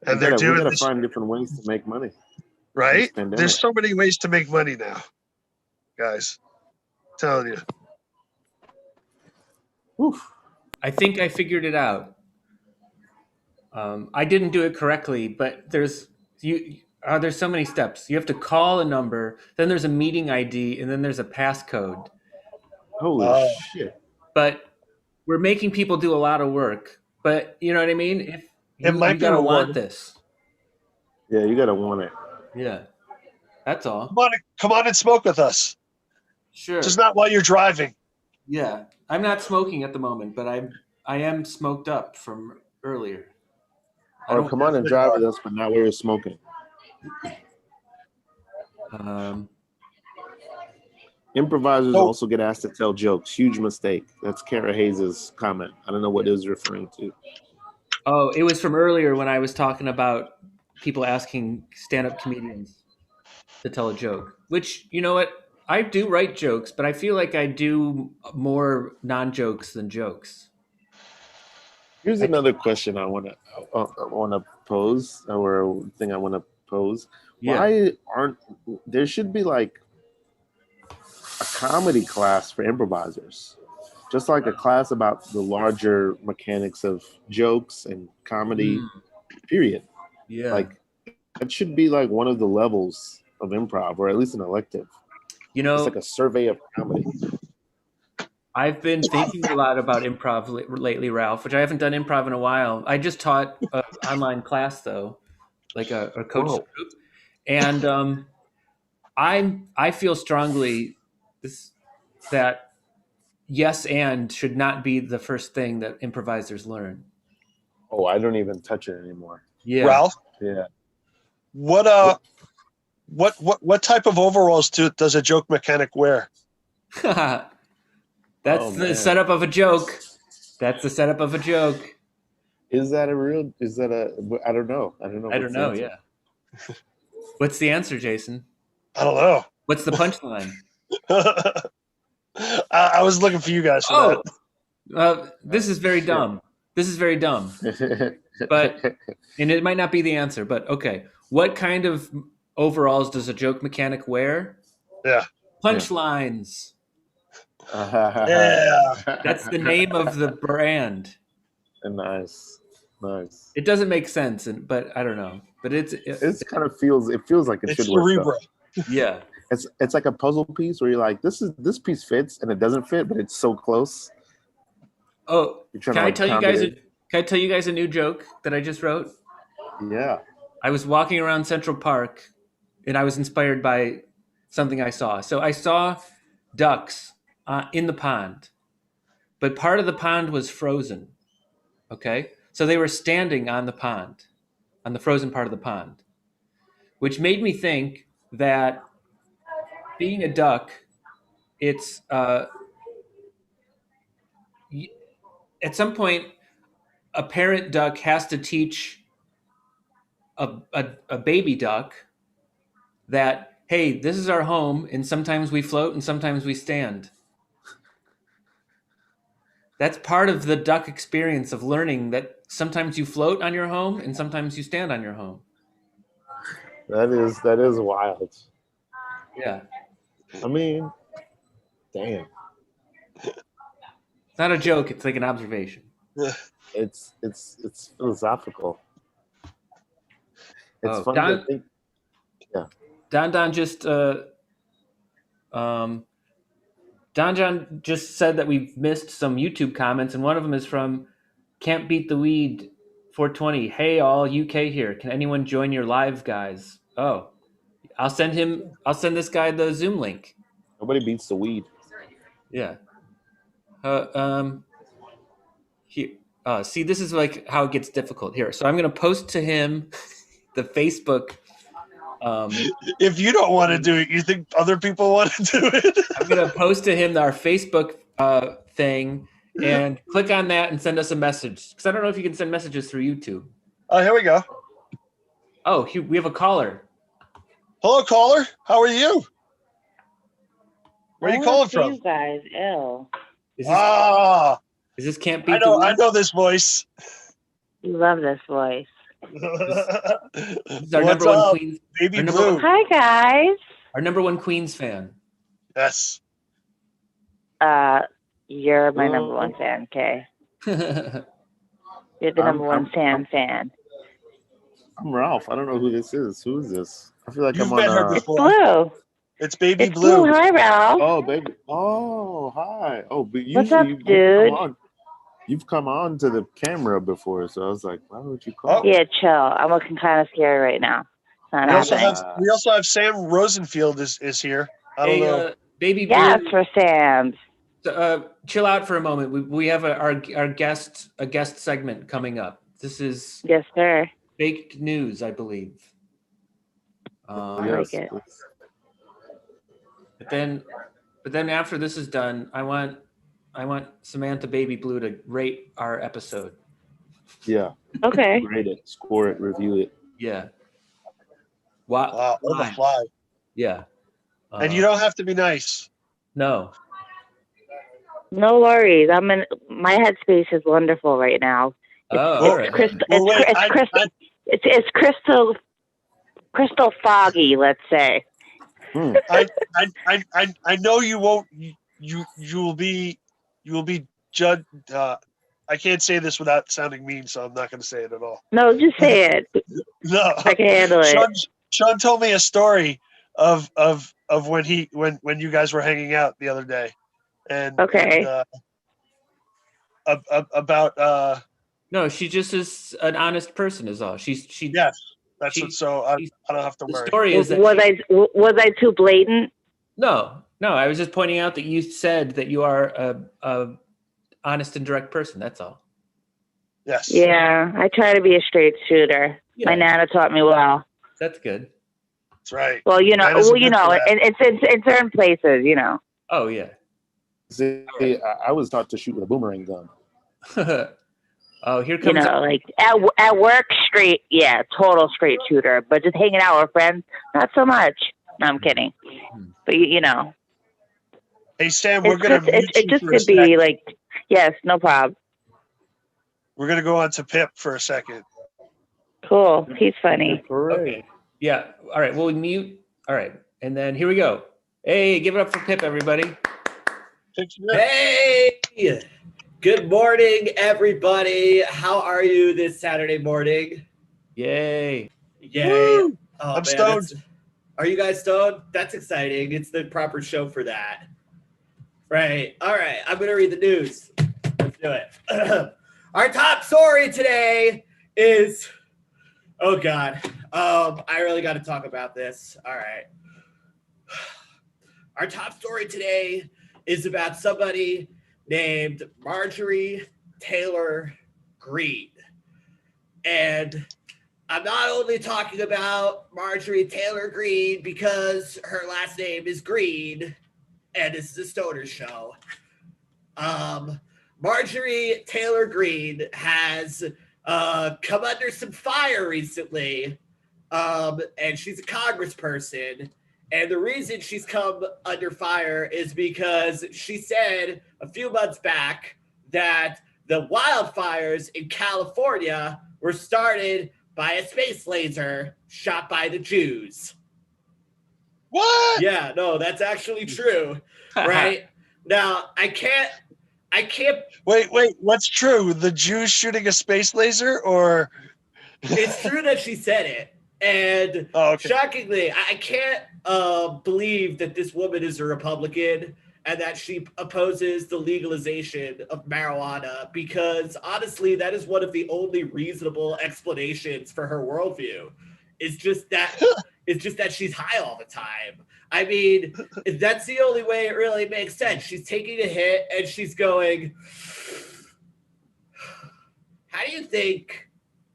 And they're we doing gotta this, find different ways to make money. right? pandemic. There's so many ways to make money now, guys. I'm telling you. Oof. I think I figured it out. I didn't do it correctly, but there's so many steps. You have to call a number, then there's a meeting ID, and then there's a passcode. Holy shit. But we're making people do a lot of work. But you know what I mean? If It might you be gotta want rewarding. this. Yeah, you gotta want it. Yeah, that's all. Come on and smoke with us. Sure. Just not while you're driving. Yeah, I'm not smoking at the moment, but I am smoked up from earlier. Or come on and drive with us, but not where we're smoking. Improvisers also get asked to tell jokes. Huge mistake. That's Kara Hayes' comment. I don't know what it was referring to. Oh, it was from earlier when I was talking about people asking stand-up comedians to tell a joke. Which, you know what? I do write jokes, but I feel like I do more non-jokes than jokes. Here's another question I want to pose, or a thing I want to pose. Yeah. Why aren't there should be like a comedy class for improvisers, just like a class about the larger mechanics of jokes and comedy. Period. Yeah. Like it should be like one of the levels of improv, or at least an elective. You know, it's like a survey of comedy. I've been thinking a lot about improv lately, Ralph, which I haven't done improv in a while. I just taught an online class though, like a coach group. And I feel strongly that yes and should not be the first thing that improvisers learn. Oh, I don't even touch it anymore. Yeah. Ralph? Yeah. What type of overalls does a joke mechanic wear? That's the setup of a joke. That's the setup of a joke. Is that I don't know. I don't know, yeah. What's the answer, Jason? I don't know. What's the punchline? I was looking for you guys for that. This is very dumb. This is very dumb. But and it might not be the answer, but okay. What kind of overalls does a joke mechanic wear? Yeah. Punchlines. Yeah. That's the name of the brand. Nice. It doesn't make sense, but I don't know. But it Kind of feels like it It's should work. cerebral. yeah. It's like a puzzle piece where you're like, this piece fits and it doesn't fit, but it's so close. Oh, You're trying can to, I like, tell you pound guys? it Can I tell you guys a new joke that I just wrote? Yeah. I was walking around Central Park, and I was inspired by something I saw. So I saw ducks in the pond, but part of the pond was frozen. Okay, so they were standing on the pond, on the frozen part of the pond, which made me think that being a duck, it's at some point a parent duck has to teach a baby duck that, hey, this is our home, and sometimes we float and sometimes we stand. That's part of the duck experience of learning that sometimes you float on your home and sometimes you stand on your home. That is wild. Yeah. I mean, damn. It's not a joke, it's like an observation. It's philosophical. It's fun Don, to think. Yeah. Don just Don John just said that we've missed some YouTube comments, and one of them is from Can't Beat the Weed 420. Hey, all UK here. Can anyone join your live, guys? Oh, I'll send this guy the Zoom link. Nobody beats the weed. Yeah. Here. See, this is like how it gets difficult here. So I'm going to post to him the Facebook. If you don't want to do it, you think other people want to do it? I'm going to post to him our Facebook thing and click on that and send us a message. Because I don't know if you can send messages through YouTube. Oh, here we go. Oh, we have a caller. Hello, caller. How are you? Where are you calling from? You guys, ill. Is this Can't Beat the Weed? I know this voice. You love this voice. This is our What's number one up, Queens. Baby Blue? Hi, guys. Our number one Queens fan. Yes. You're my number one fan, Kay. You're the number one Sam fan. I'm Ralph. I don't know who this is. Who is this? I feel like You've I'm met her on. before. Blue. It's Baby It's Blue. Blue. Hi, Ralph. Oh, baby. Oh, hi. Oh, but What's up, usually dude? you've come on to the camera before, so I was like, why would you call? Yeah, chill. I'm looking kind of scary right now. It's not happening. We also have Sam Rosenfield is here. I don't know. Baby Blue. Yes, for Sam's. Chill out for a moment. We have our guest segment coming up. This is Yes, sir. fake news, I believe. I like it. But then after this is done, I want Samantha Baby Blue to rate our episode. Yeah. Okay. Rate it, score it, review it. Yeah. Wow, on the fly. Yeah. And you don't have to be nice. No. No worries. My headspace is wonderful right now. It's crystal foggy, let's say. I know you won't. You will be judged. I can't say this without sounding mean, so I'm not going to say it at all. No, just say it. No, I can handle it. Sean told me a story of when you guys were hanging out the other day, and okay, and, about no, she just is an honest person, is all. She yes, that's what. So I don't have to worry. The story is that was I too blatant? No. I was just pointing out that you said that you are a honest and direct person. That's all. Yes. Yeah, I try to be a straight shooter. Yeah. My Nana taught me well. That's good. That's right. Well, it's in certain places, Oh yeah. See, I was taught to shoot with a boomerang gun. Oh, here comes. Like at work, straight, yeah, total straight shooter. But just hanging out with friends, not so much. No, I'm kidding. But Hey Sam, we're gonna. It just could be like, Yes, no problem. We're gonna go on to Pip for a second. Cool. He's funny. Okay. Yeah. All right. We'll mute. All right. And then here we go. Hey, give it up for Pip, everybody. Hey, good morning, everybody. How are you this Saturday morning? Yay. Yay. Woo! Oh, I'm man, stoned. Are you guys stoned? That's exciting. It's the proper show for that. Right. All right. I'm going to read the news. Let's do it. Our top story today is, oh God. I really got to talk about this. All right. Our top story today is about somebody named Marjorie Taylor Greene. And I'm not only talking about Marjorie Taylor Greene because her last name is Green, and this is a stoner show. Marjorie Taylor Greene has come under some fire recently, and she's a congressperson. And the reason she's come under fire is because she said a few months back that the wildfires in California were started by a space laser shot by the Jews. What? Yeah, no, that's actually true, right? Now, I can't. Wait, what's true? The Jews shooting a space laser, or? It's true that she said it. And shockingly, I can't believe that this woman is a Republican and that she opposes the legalization of marijuana, because honestly, that is one of the only reasonable explanations for her worldview. It's just that she's high all the time. I mean, that's the only way it really makes sense. She's taking a hit and she's going, how do you think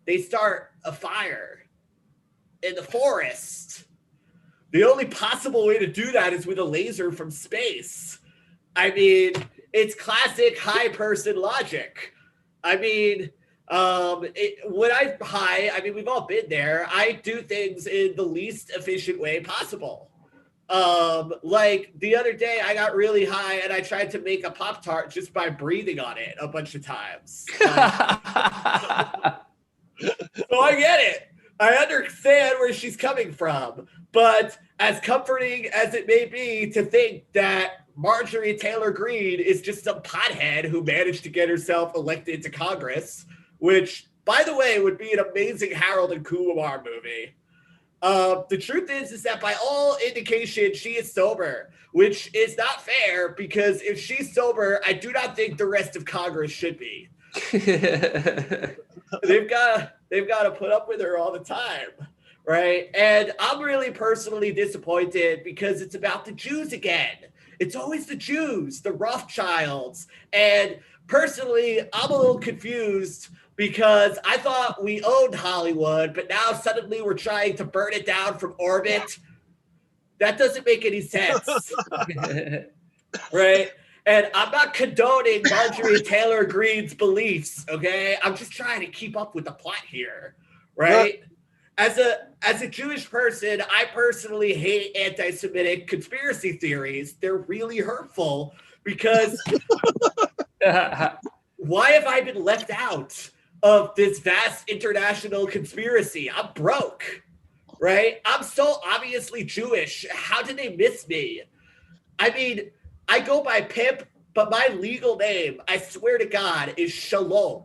they start a fire in the forest? The only possible way to do that is with a laser from space. I mean, it's classic high person logic. I mean, when I'm high, I mean, we've all been there. I do things in the least efficient way possible. Like the other day, I got really high and I tried to make a Pop-Tart just by breathing on it a bunch of times. So I get it. I understand where she's coming from, but as comforting as it may be to think that Marjorie Taylor Greene is just some pothead who managed to get herself elected to Congress, which, by the way, would be an amazing Harold and Kumar movie. The truth is that by all indications, she is sober, which is not fair because if she's sober, I do not think the rest of Congress should be. They've got to put up with her all the time, right? And I'm really personally disappointed because it's about the Jews again. It's always the Jews, the Rothschilds. And personally, I'm a little confused because I thought we owned Hollywood, but now suddenly we're trying to burn it down from orbit. That doesn't make any sense, right? And I'm not condoning Marjorie Taylor Greene's beliefs, okay? I'm just trying to keep up with the plot here, right? As a Jewish person, I personally hate anti-Semitic conspiracy theories. They're really hurtful because why have I been left out of this vast international conspiracy? I'm broke, right? I'm so obviously Jewish. How did they miss me? I mean, I go by Pip, but my legal name, I swear to God, is Shalom.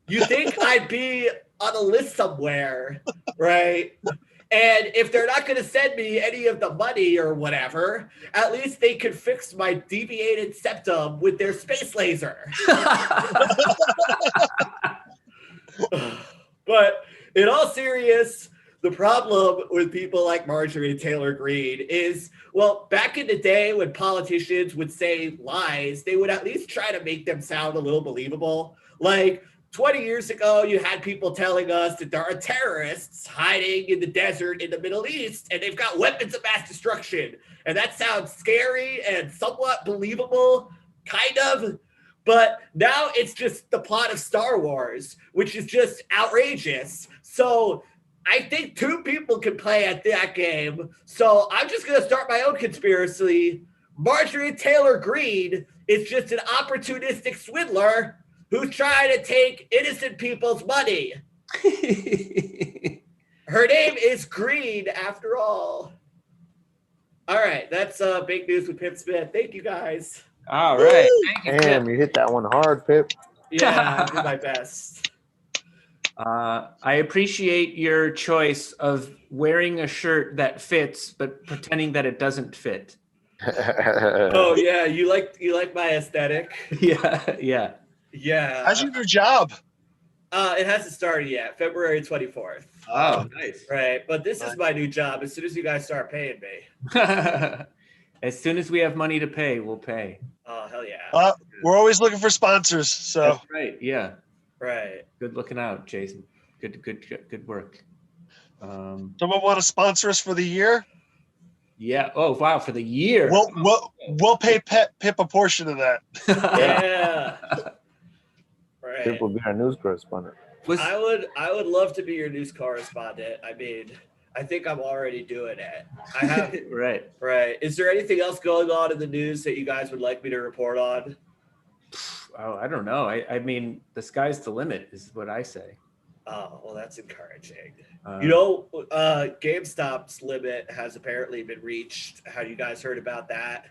You think I'd be on a list somewhere, right? And if they're not going to send me any of the money or whatever, at least they could fix my deviated septum with their space laser. But in all seriousness, the problem with people like Marjorie Taylor Greene is, well, back in the day when politicians would say lies, they would at least try to make them sound a little believable. Like 20 years ago, you had people telling us that there are terrorists hiding in the desert in the Middle East, and they've got weapons of mass destruction. And that sounds scary and somewhat believable, kind of. But now it's just the plot of Star Wars, which is just outrageous. So I think two people can play at that game. So I'm just going to start my own conspiracy Marjorie Taylor Greene is just an opportunistic swindler who's trying to take innocent people's money. Her name is Greene, after all. All right, that's big news with Pip Smith. Thank you, guys. All right. Thank you, Damn, Pip. you hit that one hard, Pip. Yeah, I did my best. I appreciate your choice of wearing a shirt that fits, but pretending that it doesn't fit. Oh yeah, you like my aesthetic? Yeah. Yeah. How's your new job? It hasn't started yet. February 24th. Oh, nice. Right, but this is my new job. As soon as you guys start paying me. As soon as we have money to pay, we'll pay. Oh hell yeah. We're always looking for sponsors. So That's right. Yeah. Right. Good looking out, Jason. Good work. someone want to sponsor us for the year? Yeah. Oh wow, for the year. We'll pay Pip a portion of that. Yeah. Right. Pip will be our news correspondent. I would love to be your news correspondent. I mean, I think I'm already doing it. I have Right. Right. Is there anything else going on in the news that you guys would like me to report on? Oh, I don't know. I mean, the sky's the limit is what I say. Oh, well, that's encouraging. Uh, GameStop's limit has apparently been reached. Have you guys heard about that?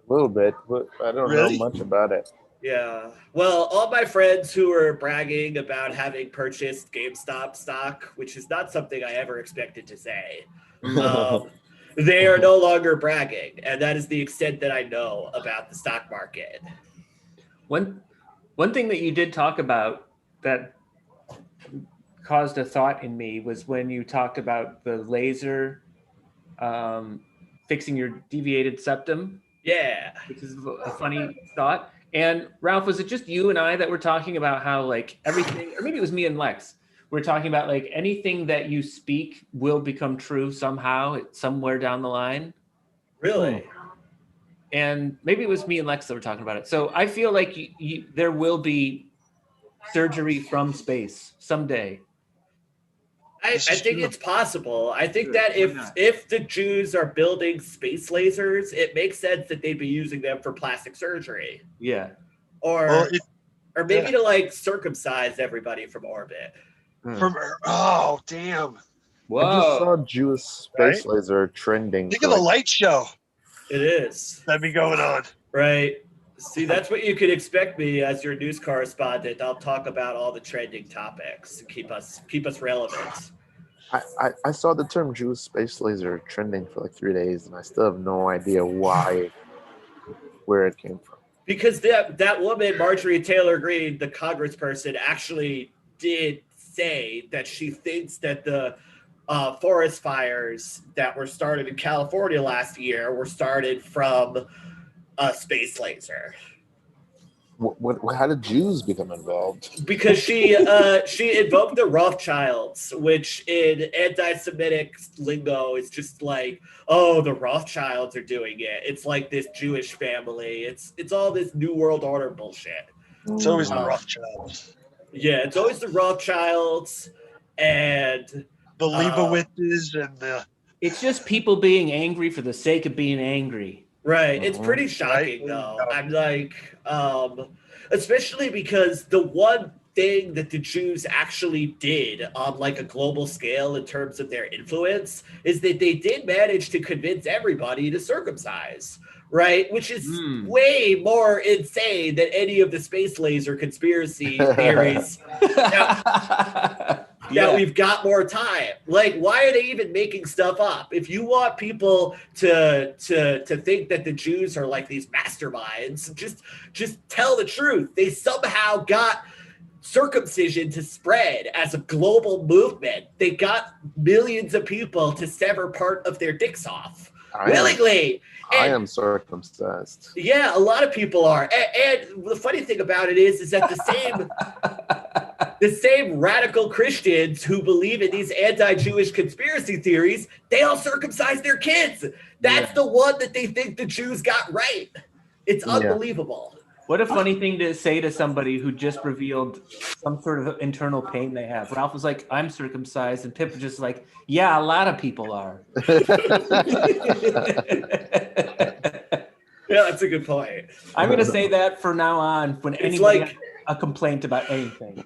A little bit, but I don't Really? know much about it. Yeah. Well, all my friends who were bragging about having purchased GameStop stock, which is not something I ever expected to say, they are no longer bragging. And that is the extent that I know about the stock market. One thing that you did talk about that caused a thought in me was when you talked about the laser fixing your deviated septum, Yeah. which is a funny thought. And Ralph, was it just you and I that were talking about how like everything, or maybe it was me and Lex, we're talking about like anything that you speak will become true somehow, somewhere down the line. Really? And maybe it was me and Lex that were talking about it. So I feel like there will be surgery from space someday. I think it's possible. I think Sure, that why not? if the Jews are building space lasers, it makes sense that they'd be using them for plastic surgery, Yeah. or Well, or maybe to like circumcise everybody from orbit. Oh damn! I just Whoa. saw Jewish space laser trending. Think for of the like- light show It is that'd be going on. right. See, that's what you could expect me as your news correspondent. I'll talk about all the trending topics and keep us relevant. I saw the term Jewish space laser trending for like 3 days, and I still have no idea where it came from. Because that woman, Marjorie Taylor Greene, the congressperson, actually did say that she thinks that the forest fires that were started in California last year were started from a space laser. How did Jews become involved? Because she invoked the Rothschilds, which in anti-Semitic lingo is just like, oh, the Rothschilds are doing it. It's like this Jewish family. It's all this New World Order bullshit. It's always the Wow. Rothschilds, Yeah, it's always the Rothschilds and the Leibowitzes, and the It's just people being angry for the sake of being angry. right. It's Mhm. pretty shocking Right. though. I'm like, especially because the one thing that the Jews actually did on like a global scale in terms of their influence is that they did manage to convince everybody to circumcise, right? Which is way more insane than any of the space laser conspiracy theories that we've got more time. Like, why are they even making stuff up? If you want people to think that the Jews are like these masterminds, just tell the truth. They somehow got circumcision to spread as a global movement. They got millions of people to sever part of their dicks off willingly. I am circumcised. Yeah, a lot of people are. And the funny thing about it is that the same radical Christians who believe in these anti-Jewish conspiracy theories, they all circumcise their kids. That's the one that they think the Jews got right. It's unbelievable. What a funny thing to say to somebody who just revealed some sort of internal pain they have. Ralph was like, I'm circumcised. And Pip was just like, yeah, a lot of people are. That's a good point. I'm gonna say that for now on when It's anybody like has a complaint about anything.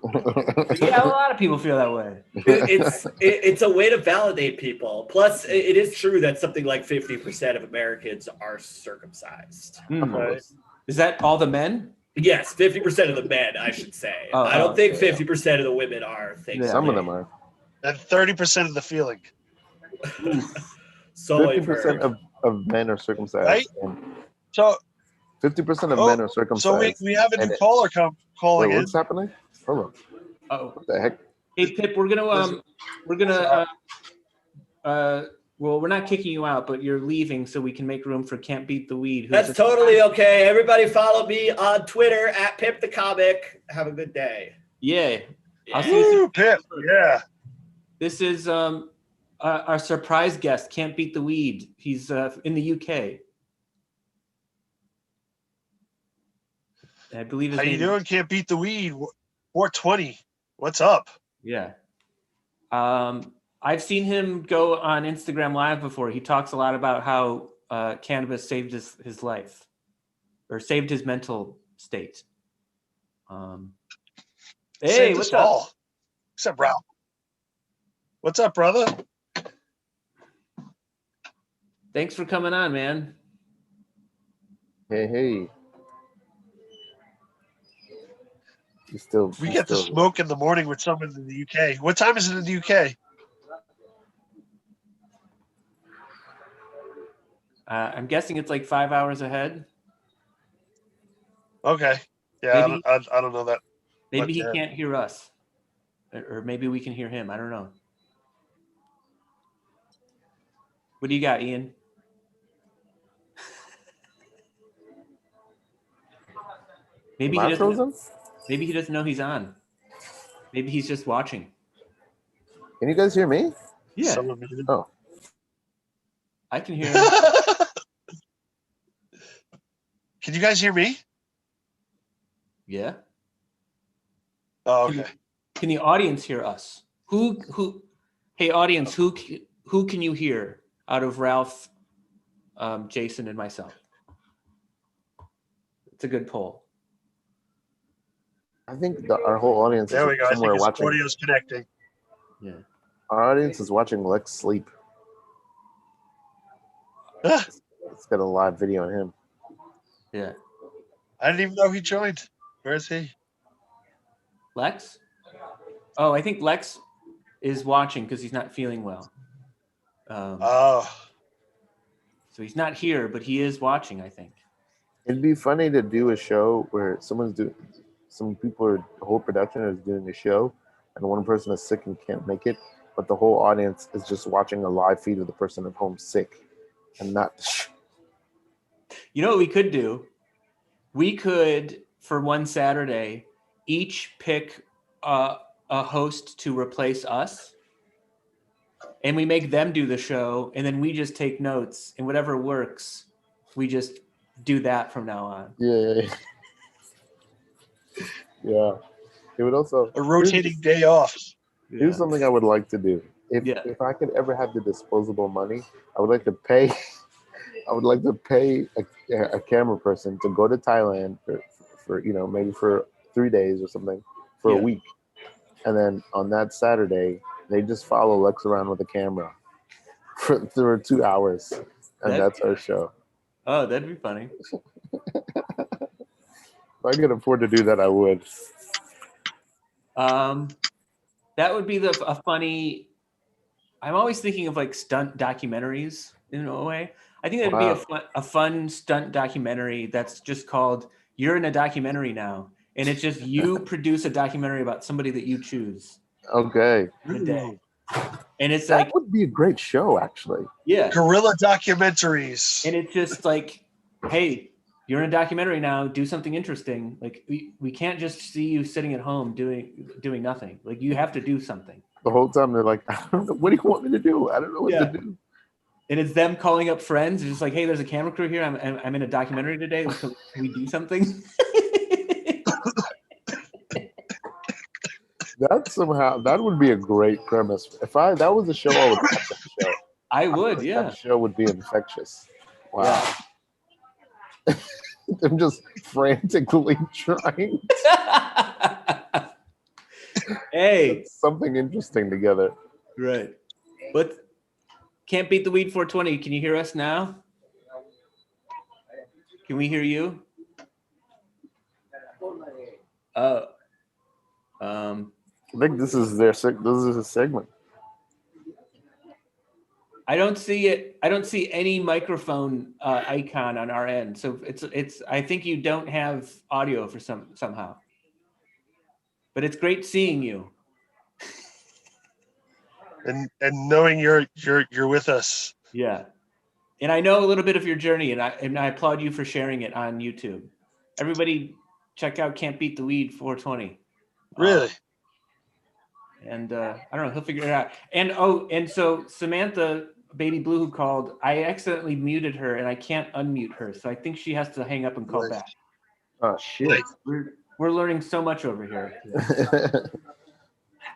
Yeah, a lot of people feel that way. it's a way to validate people. Plus, it is true that something like 50% of Americans are circumcised. Right. Is that all the men? Yes, 50% of the men, I should say. Oh, I don't think okay. 50% of the women are. Thanks Yeah. Some to of me. them are. And 30% of the feeling. So I've 50% heard. of men are circumcised. Right? And So 50% of Oh, men are so circumcised. we have a new And it- caller calling Wait, in. what's happening? Hold on. Oh, What the heck? hey Pip, we're gonna well, we're not kicking you out, but you're leaving so we can make room for Can't Beat the Weed. who's That's totally okay. Everybody follow me on Twitter at Pip the Comic. Have a good day. Yeah. I'll see you soon. Woo, Pip. Yeah. This is our surprise guest, Can't Beat the Weed. He's in the UK. I believe his How you name doing? Can't beat the weed. 420. What's up? Yeah. I've seen him go on Instagram Live before. He talks a lot about how cannabis saved his life or saved his mental state. Hey, Saved what's us up? all. Except Ralph. What's up, brother? Thanks for coming on, man. Hey. We get to smoke in the morning with someone in the UK. What time is it in the UK? I'm guessing it's like 5 hours ahead. Okay. Yeah, Maybe- I don't know that. Maybe But, he yeah. can't hear us, or maybe we can hear him. I don't know. What do you got, Ian? Maybe Am he I doesn't. frozen? Maybe he doesn't know he's on. Maybe he's just watching. Can you guys hear me? Yeah, Some of it. Oh, I can hear him. Can you guys hear me? Yeah. Oh, Can, okay. can the audience hear us? Who? Hey, audience, who can you hear out of Ralph, Jason, and myself? It's a good poll. I think our whole audience There we is go. I somewhere think his watching. audio's connecting. Yeah. Our audience is watching Lex sleep. Ah, It's got a live video on him. Yeah. I didn't even know he joined. Where is he? Lex? Oh, I think Lex is watching because he's not feeling well. Oh, So he's not here, but he is watching, I think. It'd be funny to do a show where some people are, the whole production is doing a show, and one person is sick and can't make it, but the whole audience is just watching a live feed of the person at home sick, and not the show. You know what we could do? We could, for one Saturday, each pick a host to replace us, and we make them do the show, and then we just take notes, and whatever works, we just do that from now on. Yeah. Yeah. It would also a rotating day off. Here's something I would like to do. If I could ever have the disposable money, I would like to pay. I would like to pay a camera person to go to Thailand for maybe for 3 days or something for a week, and then on that Saturday they just follow Lex around with a camera for 2 hours, and that's our show. Oh, that'd be funny. If I could afford to do that, I would. That would be a funny. I'm always thinking of like stunt documentaries in a way. I think that'd be a fun stunt documentary that's just called "You're in a Documentary Now," and it's just you produce a documentary about somebody that you choose. Okay. In a day. And it's that would be a great show, actually. Yeah. Guerrilla documentaries. And it's just like, hey, you're in a documentary now. Do something interesting. Like we can't just see you sitting at home doing nothing. Like you have to do something. The whole time they're like, I don't know. What do you want me to do? I don't know what to do. And it's them calling up friends. It's just like, hey, there's a camera crew here. I'm in a documentary today. Can we do something? That would be a great premise. If that was a show, I would watch that show. I would, yeah. That show would be infectious. Wow. I'm just frantically trying Hey, something interesting together. right. What? Can't beat the weed 420. Can you hear us now? Can we hear you? Oh. I think this is their this is a segment. I don't see it. I don't see any microphone icon on our end. So it's. I think you don't have audio for somehow. But it's great seeing you. And knowing you're with us. Yeah, and I know a little bit of your journey, and I applaud you for sharing it on YouTube. Everybody, check out "Can't Beat the Weed" 420. Really? And I don't know, he'll figure it out. And so Samantha, Baby Blue, who called, I accidentally muted her, and I can't unmute her, so I think she has to hang up and call back. Oh shit! We're learning so much over here.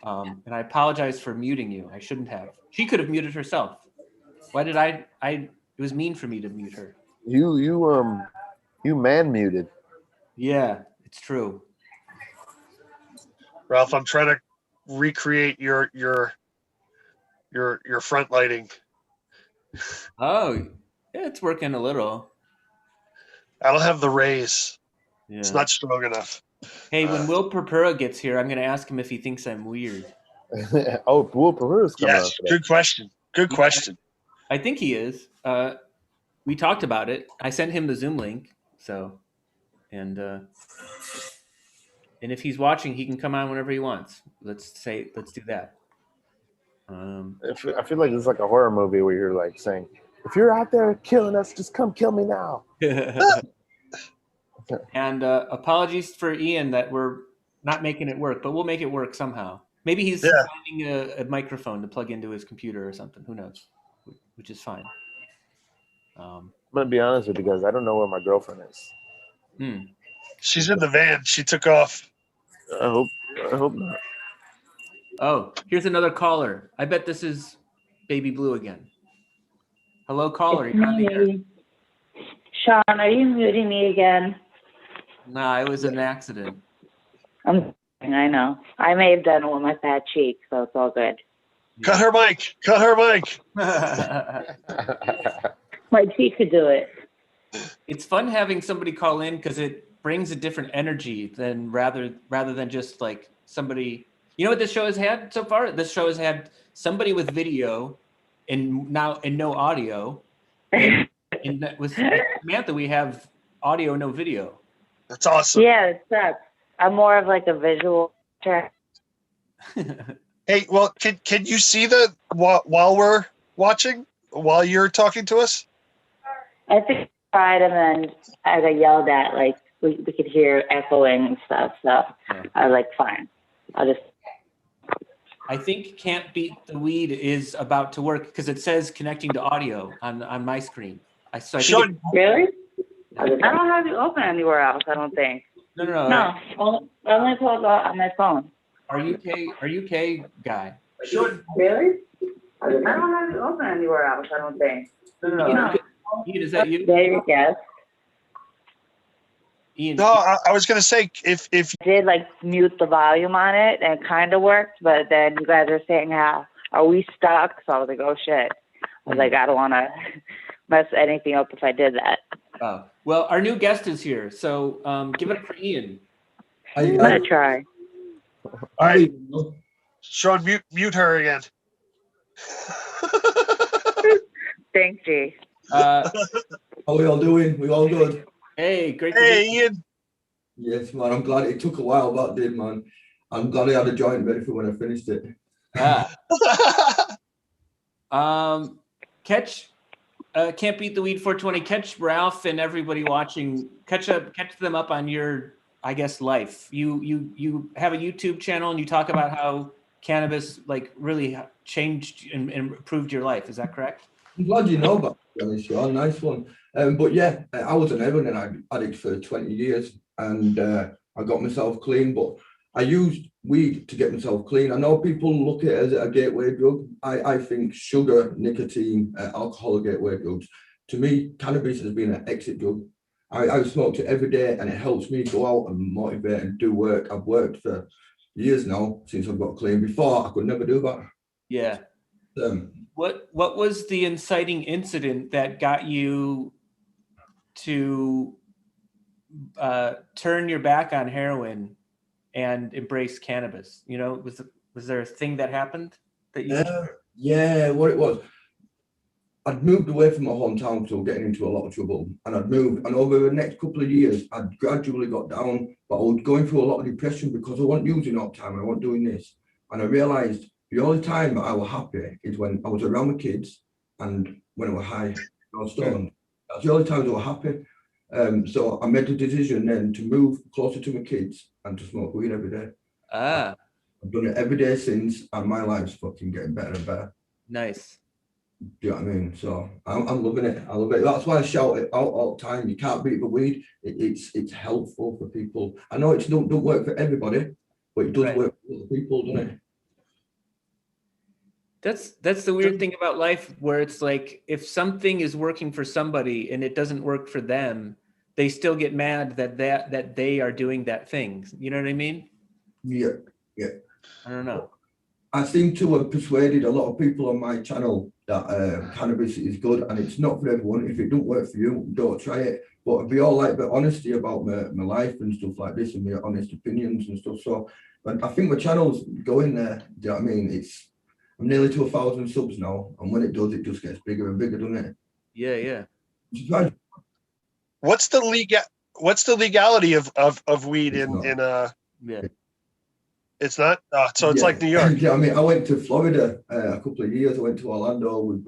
And I apologize for muting you. I shouldn't have. She could have muted herself. Why did I? It was mean for me to mute her. You man muted. Yeah, it's true. Ralph, I'm trying to recreate your front lighting. Oh, yeah, it's working a little. I don't have the rays. Yeah. It's not strong enough. Hey, when Will Purpura gets here, I'm going to ask him if he thinks I'm weird. Oh, Will Purpura's coming Yes, out. good question. Good question. I think he is. We talked about it. I sent him the Zoom link. So, and if he's watching, he can come on whenever he wants. Let's do that. I feel like it's like a horror movie where you're like saying, "If you're out there killing us, just come kill me now." And apologies for Ian that we're not making it work, but we'll make it work somehow. Maybe he's finding a microphone to plug into his computer or something. Who knows? Which is fine. I'm gonna be honest with you guys. I don't know where my girlfriend is. She's in the van. She took off. I hope not. Oh, here's another caller. I bet this is Baby Blue again. Hello, caller. You're on the air. Sean, are you muting me again? Nah, it was an accident. I know. I may have done it with my fat cheek, so it's all good. Cut her mic. Cut her mic. My cheek could do it. It's fun having somebody call in because it brings a different energy than rather than just like somebody. You know what this show has had so far? This show has had somebody with video and no audio. And with Samantha, we have audio, no video. That's awesome. Yeah, it sucks. I'm more of like a visual. Hey, well, can you see the while we're watching, while you're talking to us? I think I tried, and then I got yelled at. Like we could hear echoing and stuff. So I was like, fine, I'll just. I think Can't Beat the Weed is about to work because it says connecting to audio on my screen. Really? I don't have it open anywhere else. I don't think. No. Only pulled out on my phone. Are you UK guy? Really? I don't have it open anywhere else. I don't think. No. Ian, is that you? There you go. Ian. No, I was gonna say if I did like mute the volume on it and it kind of worked, but then you guys are saying how are we stuck? So I was like, oh shit. I was like, I don't want to mess anything up if I did that. Oh. Well, our new guest is here, so give it up for Ian. I'm gonna try. All right, Sean, mute her again. Thanks, G. How we all doing? We all good? Hey, great to Hey, meet you. Ian. Yes, man. I'm glad it took a while, but it did, man. I'm glad I had a joint ready for when I finished it. Catch Can't Beat the Weed 420. Catch Ralph and everybody watching. Catch them up on your, I guess, life. You have a YouTube channel and you talk about how cannabis like really changed and improved your life. Is that correct? I'm glad you know about it, Sean. Nice one. But yeah, I was an heroin addict for 20 years and I got myself clean, but I used weed to get myself clean. I know people look at it as a gateway drug. I think sugar, nicotine, alcohol are gateway drugs. To me, cannabis has been an exit drug. I smoked it every day, and it helps me go out and motivate and do work. I've worked for years now since I've got clean. Before, I could never do that. Yeah. What was the inciting incident that got you to turn your back on heroin and embrace cannabis? You know, was there a thing that happened that you? Yeah, what it was, I'd moved away from my hometown because I was getting into a lot of trouble, and I'd moved, and over the next couple of years, I'd gradually got down, but I was going through a lot of depression because I wasn't using all the time and I wasn't doing this. And I realized the only time that I was happy is when I was around my kids and when I was high, I was stoned. That's the only times I was happy. So I made the decision then to move closer to my kids and to smoke weed every day. I've done it every day since, and my life's fucking getting better and better. Nice. Do you know what I mean? So I'm loving it. I love it. That's why I shout it out all the time. You can't beat the weed. It's helpful for people. I know it don't work for everybody, but it does work for other people, doesn't it? That's the weird thing about life, where it's like if something is working for somebody and it doesn't work for them, they still get mad that they are doing that thing. You know what I mean? Yeah. I don't know. I seem to have persuaded a lot of people on my channel that cannabis is good, and it's not for everyone. If it don't work for you, don't try it. But we all like the honesty about my life and stuff like this, and my honest opinions and stuff. So I think my channel's going there. Do you know what I mean? I'm nearly to 1,000 subs now, and when it does, it just gets bigger and bigger, doesn't it? Yeah. What's the legality of weed in Yeah. It's not. So it's like New York. Yeah, I mean, I went to Florida a couple of years. I went to Orlando with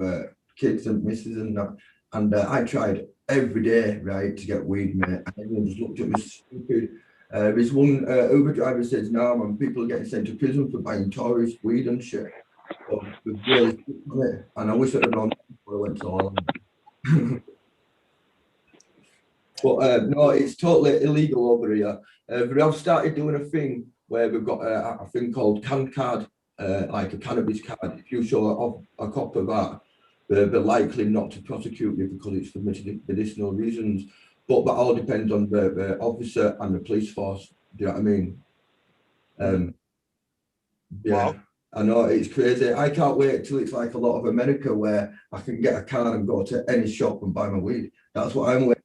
kids and missus and that, and I tried every day, right, to get weed, mate. And everyone just looked at me stupid. This one Uber driver says, "No, man, people are getting sent to prison for buying tourist weed and shit." So it was really strict on it, and I wish I'd have known before I went to Orlando. But no, it's totally illegal over here. But I've started doing a thing where we've got a thing called Can Card, like a cannabis card. If you show a copy of that, they're likely not to prosecute you because it's for medicinal reasons. But that all depends on the officer and the police force. Do you know what I mean? Yeah. Wow. I know, it's crazy. I can't wait till it's like a lot of America where I can get a card and go to any shop and buy my weed. That's what I'm waiting.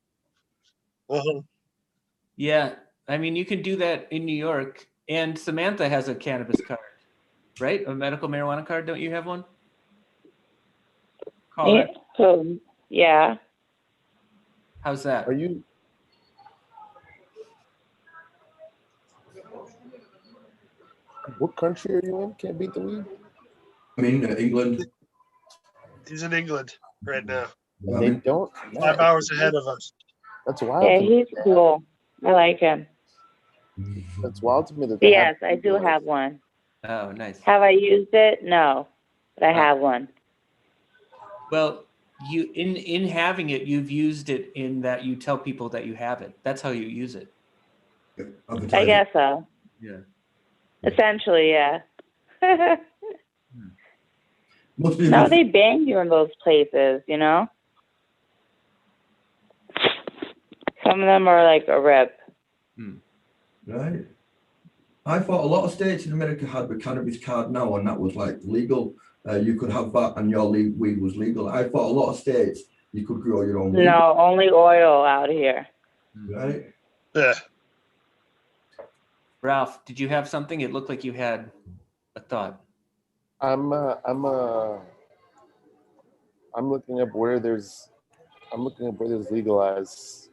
Yeah, I mean, you can do that in New York, and Samantha has a cannabis card, right? A medical marijuana card. Don't you have one? Call her. Yeah. How's that? Are you? What country are you in? Can't beat the weed. I'm in England. He's in England right now. They don't. 5 hours ahead of us. That's wild. Yeah, he's cool. I like him. That's wild to me that. Yes, I do have one. Oh, nice. Have I used it? No, but I have one. Well, you in having it, you've used it in that you tell people that you have it. That's how you use it. I guess so. Yeah. Essentially, yeah. Must be No, they ban you in those places, you know? Some of them are like a rip. Right. I thought a lot of states in America had the cannabis card now, and that was like legal. You could have that and your weed was legal. I thought a lot of states you could grow your own weed. No, only oil out here. Right. Yeah. Ralph, did you have something? It looked like you had a thought. I'm looking up where there's legalized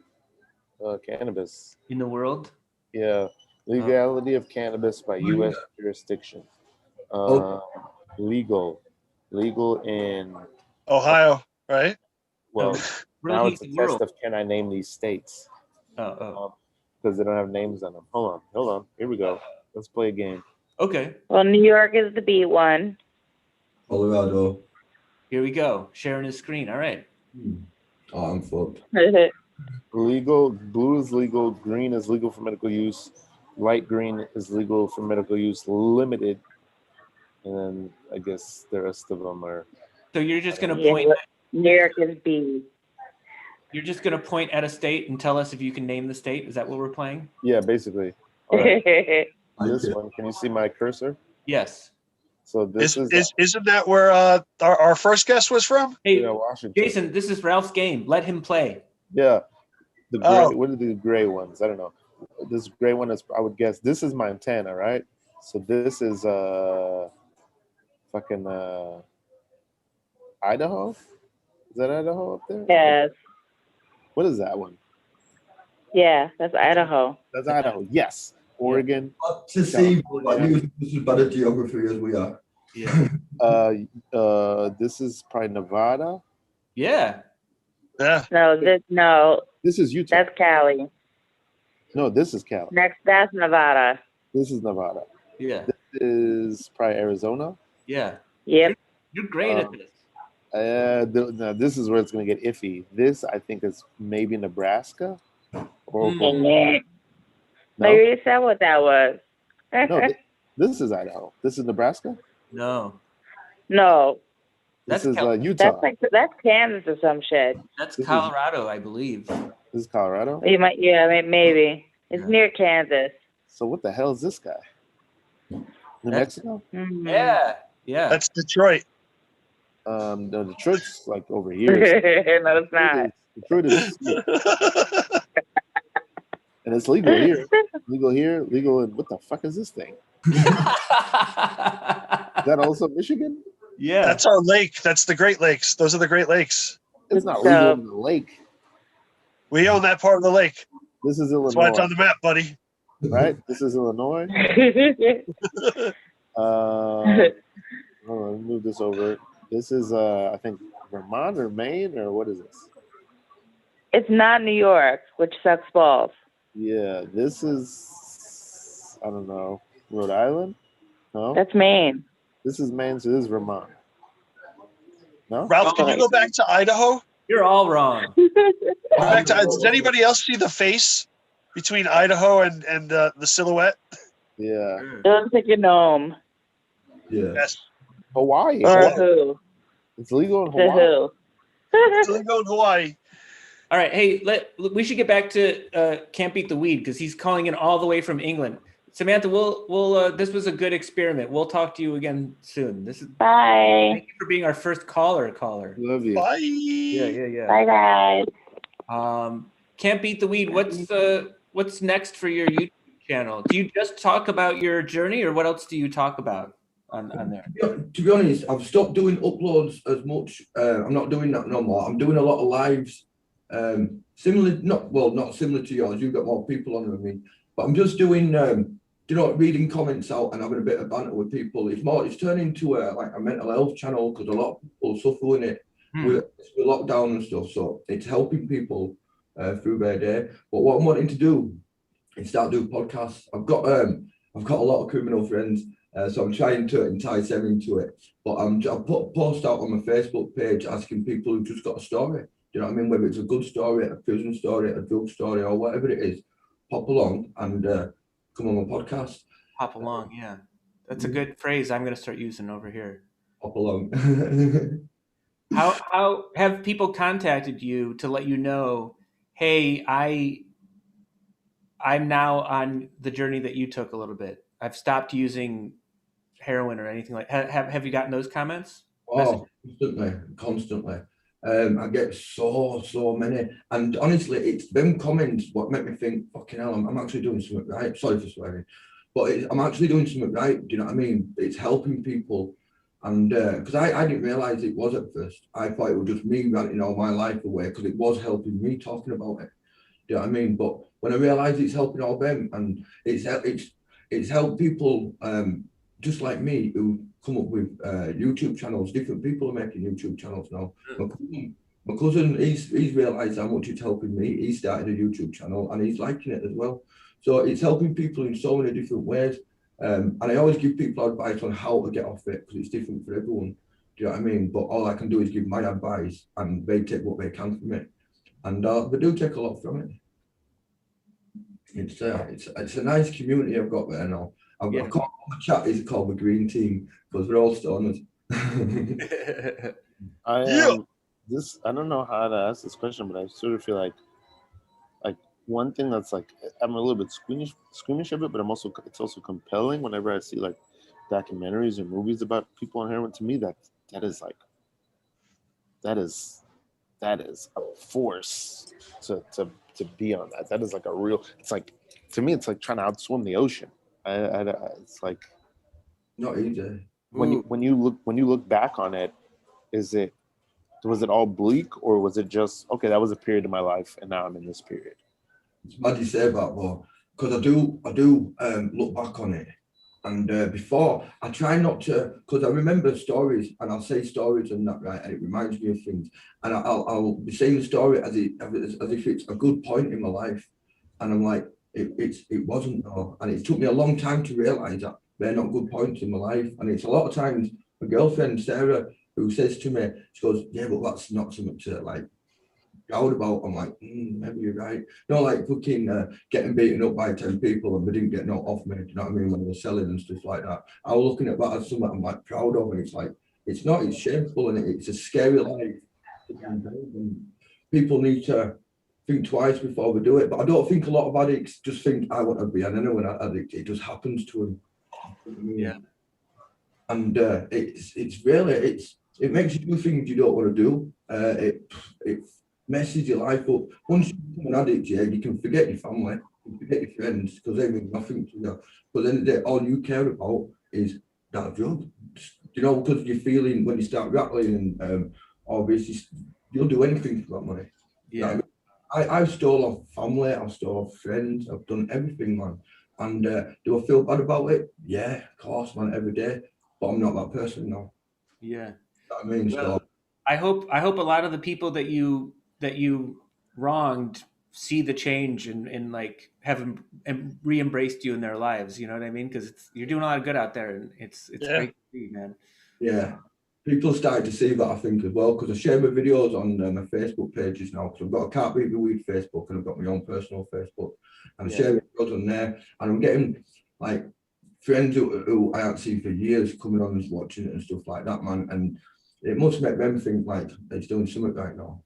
cannabis in the world. Yeah, legality of cannabis by U.S. jurisdiction. Legal in Ohio, right? Well, now it's a test of can I name these states? Because they don't have names on them. Hold on. Here we go. Let's play a game. Okay. Well, New York is the B one. Colorado. Here we go. Sharing his screen. All right. Oh, I'm fucked. Legal. Blue is legal. Green is legal for medical use. Light green is legal for medical use. Limited. And then I guess the rest of them are. So you're just going to point. New York is B. You're just gonna point at a state and tell us if you can name the state. Is that what we're playing? Yeah, basically. All right. This Okay. one. Can you see my cursor? Yes. So this Isn't that where our first guest was from? Hey, Washington. Jason, this is Ralph's game. Let him play. Yeah. The gray. Oh. What are the gray ones? I don't know. This gray one is. I would guess this is Montana, right? So this is fucking Idaho. Is that Idaho up there? Yes. What is that one? Yeah, that's Idaho. That's Idaho. Yes. Oregon. To see, like, you was as bad at geography as we are. Yeah. This is probably Nevada. Yeah. Yeah. No, This is Utah. that's Cali. No, this is Cali. That's Nevada. This is Nevada. Yeah. This is probably Arizona. Yeah. Yep. You're great at this. Now this is where it's going to get iffy. This, I think, is maybe Nebraska. Or No, no, you already said what that was. no, this is Idaho. This is Nebraska. No. No, This That's is Utah. that's Kansas or some shit. That's This is- Colorado, I believe. This is Colorado. You might, maybe it's Yeah. near Kansas. So what the hell is this guy? New Mexico? Mhm. Yeah. Yeah. That's Detroit. No, Detroit's like over here. No, it's not. Detroit is, and it's legal here. Legal here. Legal in what the fuck is this thing? Is that also Michigan? Yeah. That's our lake. That's the Great Lakes. Those are the Great Lakes. It's not legal in the lake. We own that part of the lake. This is That's why it's Illinois, on the map, buddy. right? This is Illinois. Hold on, let me move this over. This is I think Vermont or Maine or what is this? It's not New York, which sucks balls. Yeah, this is I don't know, Rhode Island? No, That's Maine. this is Maine, so this is Vermont. No, Ralph, can you go back to Idaho? You're all wrong. Does anybody else see the face between Idaho and the silhouette? yeah, It looks like a gnome. Yeah. Yes. Hawaii. Or Hawaii. who? It's legal in The Hawaii. who? It's illegal in Hawaii. All right. Hey, we should get back to Can't Beat the Weed because he's calling in all the way from England. Samantha, we'll this was a good experiment. We'll talk to you again soon. Bye. Thank you for being our first caller. Love you. Bye. Yeah. Bye, guys. Can't Beat the Weed. What's next for your YouTube channel? Do you just talk about your journey, or what else do you talk about on there? To be honest, I've stopped doing uploads as much. I'm not doing that no more. I'm doing a lot of lives. Not similar to yours. You've got more people on than me. But I'm just doing, reading comments out and having a bit of banter with people. It's turned into like a mental health channel because a lot of people suffer with it with lockdown and stuff. So it's helping people through their day. But what I'm wanting to do is start doing podcasts. I've got a lot of criminal friends, so I'm trying to entice them into it. But I'll put a post out on my Facebook page asking people who've just got a story. Do you know what I mean? Whether it's a good story, a prison story, a drug story, or whatever it is, pop along and come on my podcast. Hop along, yeah. That's a good phrase I'm going to start using over here. Hop along. How have people contacted you to let you know, hey, I'm now on the journey that you took a little bit. I've stopped using heroin or anything like that. Have you gotten those comments? Oh, constantly. I get so many, and honestly, it's them comments what make me think, fucking hell, I'm actually doing something right. Sorry for swearing, but I'm actually doing something right. Do you know what I mean? It's helping people, and because I didn't realize it was at first. I thought it was just me ranting all my life away because it was helping me talking about it. Do you know what I mean? But when I realized it's helping all them, and it's helped people just like me who come up with YouTube channels. Different people are making YouTube channels now. My cousin, he's realised how much it's helping me. He started a YouTube channel and he's liking it as well. So it's helping people in so many different ways. And I always give people advice on how to get off it because it's different for everyone. Do you know what I mean? But all I can do is give my advice and they take what they can from it. And they do take a lot from it. It's a nice community I've got there now. I've got the chat is called the Green Team because we're all stoners. this I don't know how to ask this question, but I sort of feel like one thing that's like I'm a little bit squeamish of it, but it's also compelling whenever I see like documentaries or movies about people on heroin. To me, that is like that is a force to be on that. That is like a real. It's like to me, it's like trying to outswim the ocean. It's like Not easy. when you look back on it, was it all bleak, or was it just okay? That was a period of my life, and now I'm in this period. It's mad you say that, but because I do look back on it, and before I try not to, because I remember stories, and I'll say stories and that, right, and it reminds me of things, and I'll be saying the story as if it's a good point in my life, and I'm like, it wasn't though, and it took me a long time to realize that they're not good points in my life, and it's a lot of times my girlfriend Sarah who says to me, she goes, yeah, but that's not something to like proud about. I'm like, maybe you're right. No, like fucking getting beaten up by 10 people and they didn't get no off me. Do you know what I mean? When they were selling and stuff like that. I was looking at that as something I'm like proud of, and it's like it's not. It's shameful and it's a scary life. And people need to think twice before we do it. But I don't think a lot of addicts just think I want to be an anyone addict. It just happens to them. Yeah. And it makes you do things you don't want to do. It messes your life up. Once you become an addict, yeah, you can forget your family, you can forget your friends, because they mean nothing to you. But then the day, all you care about is that drug. You know, because you're feeling when you start rattling and obviously you'll do anything for that money. Yeah. You know, I've stole off family, I've stole off friends, I've done everything, man. And do I feel bad about it? Yeah, of course, man, every day. But I'm not that person now. Yeah. You know what I mean, well, so I hope a lot of the people that you wronged see the change and like have re-embraced you in their lives. You know what I mean? Because you're doing a lot of good out there, and it's great to see, man. yeah. People started to see that, I think, as well, because I share my videos on my Facebook pages now, because I've got a Can't Beat the Weed Facebook and I've got my own personal Facebook, and I share videos on there, and I'm getting like friends who I haven't seen for years coming on and watching it and stuff like that, man, and it must make them think like it's doing something right now.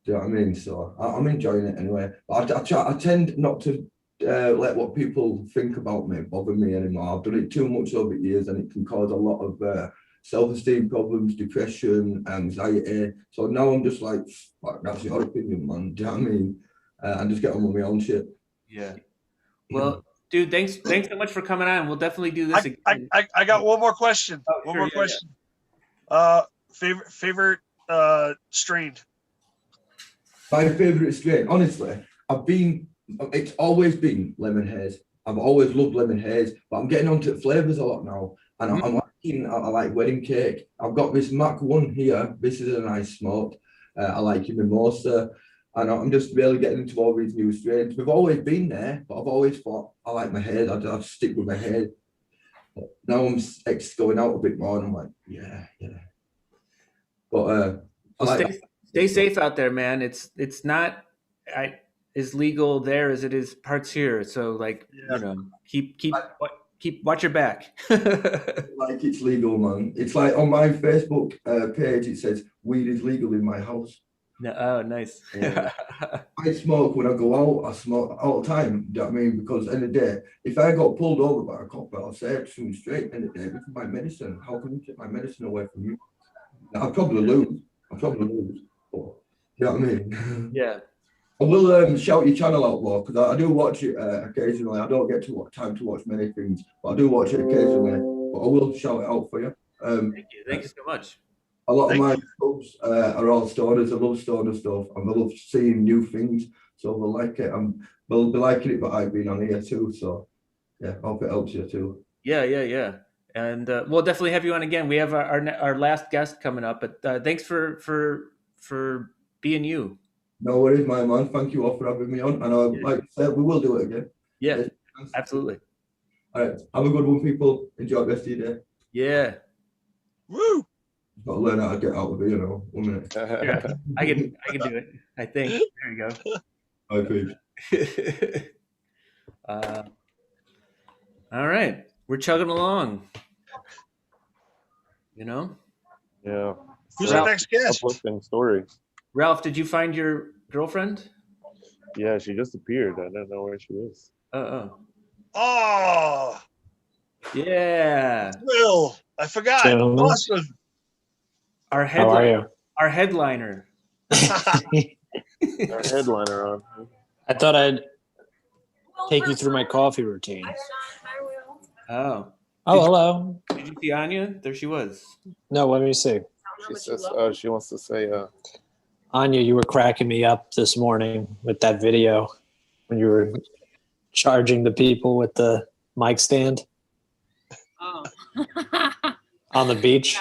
Do you know what I mean? So I'm enjoying it anyway. But I tend not to let what people think about me bother me anymore. I've done it too much over years, and it can cause a lot of self-esteem problems, depression, anxiety. So now I'm just like, fuck, that's your opinion, man. Do you know what I mean? And just get on with my own shit. Yeah. Well, dude, thanks so much for coming on. We'll definitely do this again. I got one more question. One more question. Favorite strain? My favorite strain, honestly, it's always been lemon haze. I've always loved lemon haze, but I'm getting onto flavors a lot now. And I like wedding cake. I've got this Mac 1 here. This is a nice smoke. I like your mimosa. And I'm just really getting into all these new strains. We've always been there, but I've always thought I like my haze. I'd stick with my haze. But now I'm going out a bit more, and I'm like, yeah. But stay safe out there, man. It's not as legal there as it is parts here. So like, you know, keep watch your back. Like it's legal, man. It's like on my Facebook page, it says weed is legal in my house. No, oh, nice. Yeah. I smoke when I go out. I smoke all the time. Do you know what I mean? Because in the day, if I got pulled over by a cop, I'll say it to him straight in the day. This is my medicine. How can you take my medicine away from you? I'll probably lose. But, you know what I mean? Yeah. I will shout your channel out more, because I do watch it occasionally. I don't get time to watch many things, but I do watch it occasionally. But I will shout it out for you. Thank you so much. A lot of my clubs are all stoners. I love stoner stuff, and I love seeing new things. So they'll like it. They'll be liking it, but I've been on here too. So yeah, I hope it helps you too. Yeah. And we'll definitely have you on again. We have our last guest coming up, but thanks for being you. No worries, my man. Thank you all for having me on. And like I said, we will do it again. Yeah, absolutely. All right. Have a good one, people. Enjoy the rest of your day. Yeah. Woo! Got to learn how to get out of it, 1 minute. Yeah, I can do it. I think. There you go. Bye, Pete. All right. We're chugging along. You know? Yeah. Who's Ralph, our next guest? Uplifting story. Ralph, did you find your girlfriend? Yeah, she just appeared. I don't know where she is. Oh. Oh, Yeah. Will. I forgot. Gentlemen. Awesome. Our How are you? Our headliner. Our headliner on. I thought I'd take you through my coffee routine. Oh. Oh, hello. Did you see Anya? There she was. No, let me see. She says she wants to say Anya, you were cracking me up this morning with that video when you were charging the people with the mic stand Oh. on the beach.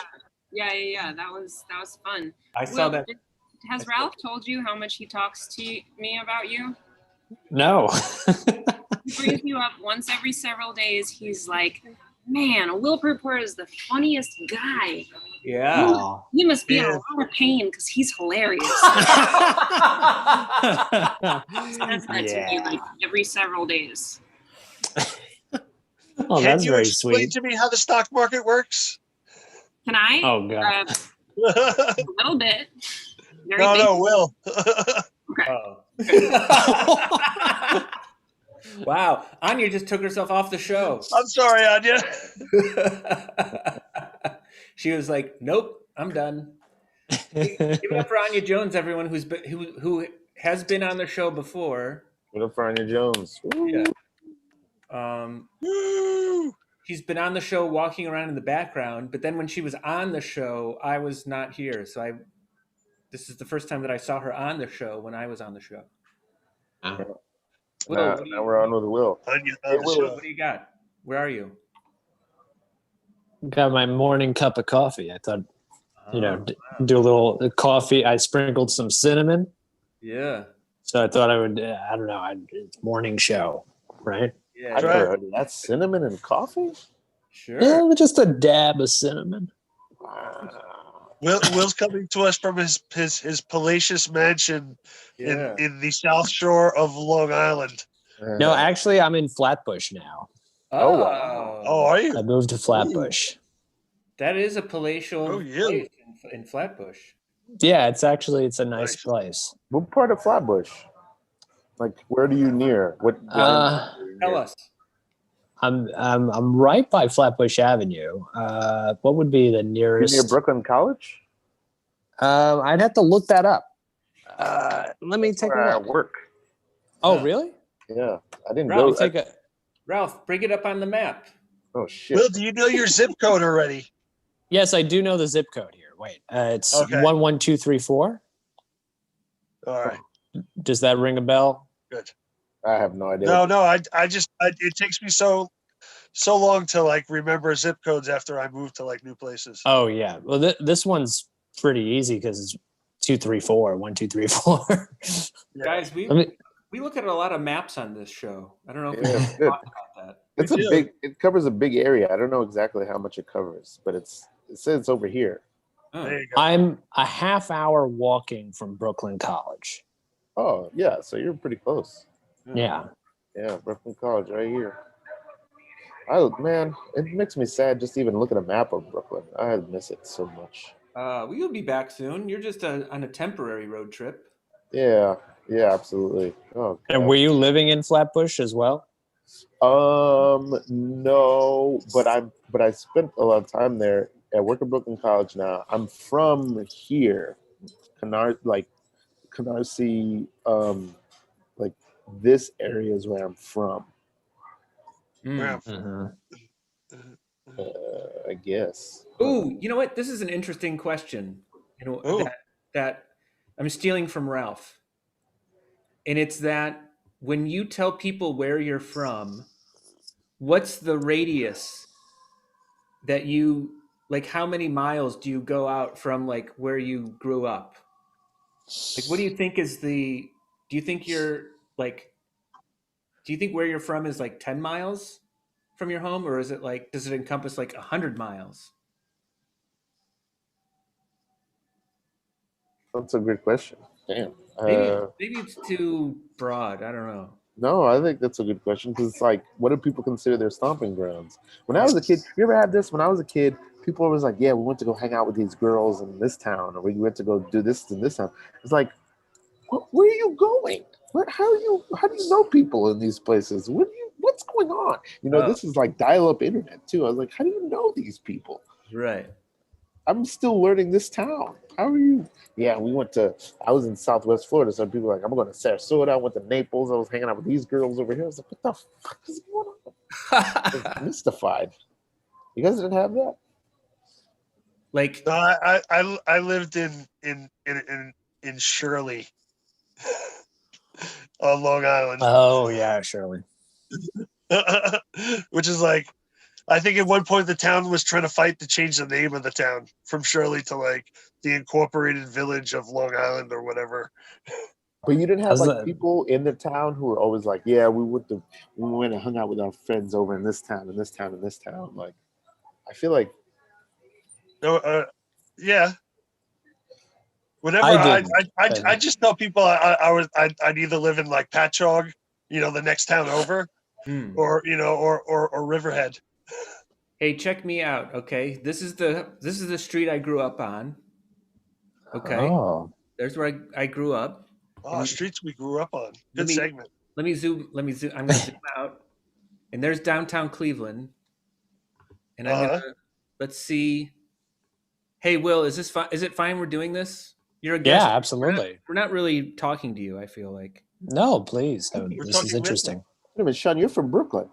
Yeah. That was fun. I saw Will, that. Has Ralph told you how much he talks to me about you? No. He brings you up once every several days. He's like, man, Will Report is the funniest guy. Yeah. Aw. He must be in a Yeah. lot of pain because he's hilarious. Says that to me like every several days. Oh, Can that's you very explain sweet. to me how the stock market works? Can I? Oh, God. A little bit. Very No, basic. Will. Oh. Wow. Anya just took herself off the show. I'm sorry, Anya. She was like, "Nope, I'm done." Give it up for Anya Jones, everyone who has been on the show before. What up for Anya Jones? Woo. Yeah. Woo! She's been on the show walking around in the background, but then when she was on the show, I was not here. So this is the first time that I saw her on the show when I was on the show. Will, Now, now we're on with Will. Anya, Hey, Will. what do you got? Where are you? Got my morning cup of coffee. I thought, Oh, do a little coffee. I sprinkled some cinnamon. yeah. So I thought I would, I don't know, morning show, right? Yeah. I've right. heard that's cinnamon and coffee. Sure. Yeah, just a dab of cinnamon. Will's coming to us from his palatial mansion Yeah. in the South Shore of Long Island. No, actually, I'm in Flatbush now. Oh, wow. Oh, are you? I moved to Flatbush. That is a palatial Oh, yeah. place in Flatbush. Yeah, it's a nice Nice. place. What part of Flatbush? Like, where do you near? What? Tell us. I'm right by Flatbush Avenue. What would be the You're nearest? near Brooklyn College? I'd have to look that up. Let me take Where a I look. work. Oh, really? Yeah, I didn't Ralph, go. Ralph, bring it up on the map. Oh shit! Will, do you know your zip code already? Yes, I do know the zip code here. Wait, it's Okay. 11234. All right. Does that ring a bell? Good. I have no idea. No, I just it takes me so long to like remember zip codes after I move to like new places. Oh yeah. Well, this one's pretty easy because it's 234, 1234. Guys, we I mean, we look at a lot of maps on this show. I don't know if we Yeah, can it's good. talk about that. It's We a do. big. It covers a big area. I don't know exactly how much it covers, but it says it's over here. Oh. There you go. I'm a half hour walking from Brooklyn College. Oh yeah, so you're pretty close. Yeah. Yeah, Brooklyn College right here. Man, it makes me sad just even looking at a map of Brooklyn. I miss it so much. We will be back soon. You're just on a temporary road trip. Yeah, absolutely. Oh, And God. were you living in Flatbush as well? No, but I spent a lot of time there. I work at Brooklyn College now. I'm from here, Canarsie, like this area is where I'm from. Yeah. I guess. Ooh, you know what? This is an interesting question. You know Ooh. that I'm stealing from Ralph, and it's that when you tell people where you're from, what's the radius that you like? How many miles do you go out from like where you grew up? Like, what do you think is the? Do you think you're like? Do you think where you're from is like 10 miles from your home, or is it like? Does it encompass like 100 miles? That's a good question. Damn. Maybe it's too broad. I don't know. No, I think that's a good question because it's like, what do people consider their stomping grounds? When I was a kid, you ever had this? When I was a kid, people are always like, yeah, we went to go hang out with these girls in this town, or we went to go do this in this town. It's like, where are you going? How do you know people in these places? What's going on? This is like dial-up internet too. I was like, how do you know these people? Right. I'm still learning this town. How are you? Yeah, I was in Southwest Florida. So people were like, I'm going to Sarasota. I went to Naples. I was hanging out with these girls over here. I was like, what the fuck is going on? I was mystified. You guys didn't have that? Like, I lived in Shirley on Long Island. Oh yeah, Shirley. Which is like, I think at one point the town was trying to fight to change the name of the town from Shirley to like the Incorporated Village of Long Island or whatever. But you didn't have people in the town who were always like, yeah, we went and hung out with our friends over in this town, in this town, in this town. Like, I feel like, yeah. Whenever I just tell people I'd either live in like Patchogue, the next town over, or Riverhead. Hey, check me out, okay? This is the street I grew up on. Okay. Oh. There's where I grew up. Streets we grew up on. Good segment. Let me zoom. I'm gonna zoom out. And there's downtown Cleveland. And let's see. Hey, Will, is it fine we're doing this? You're a guest. Yeah, absolutely. We're not really talking to you, I feel like. No, please. This is interesting. Wait a minute, Sean, you're from Brooklyn.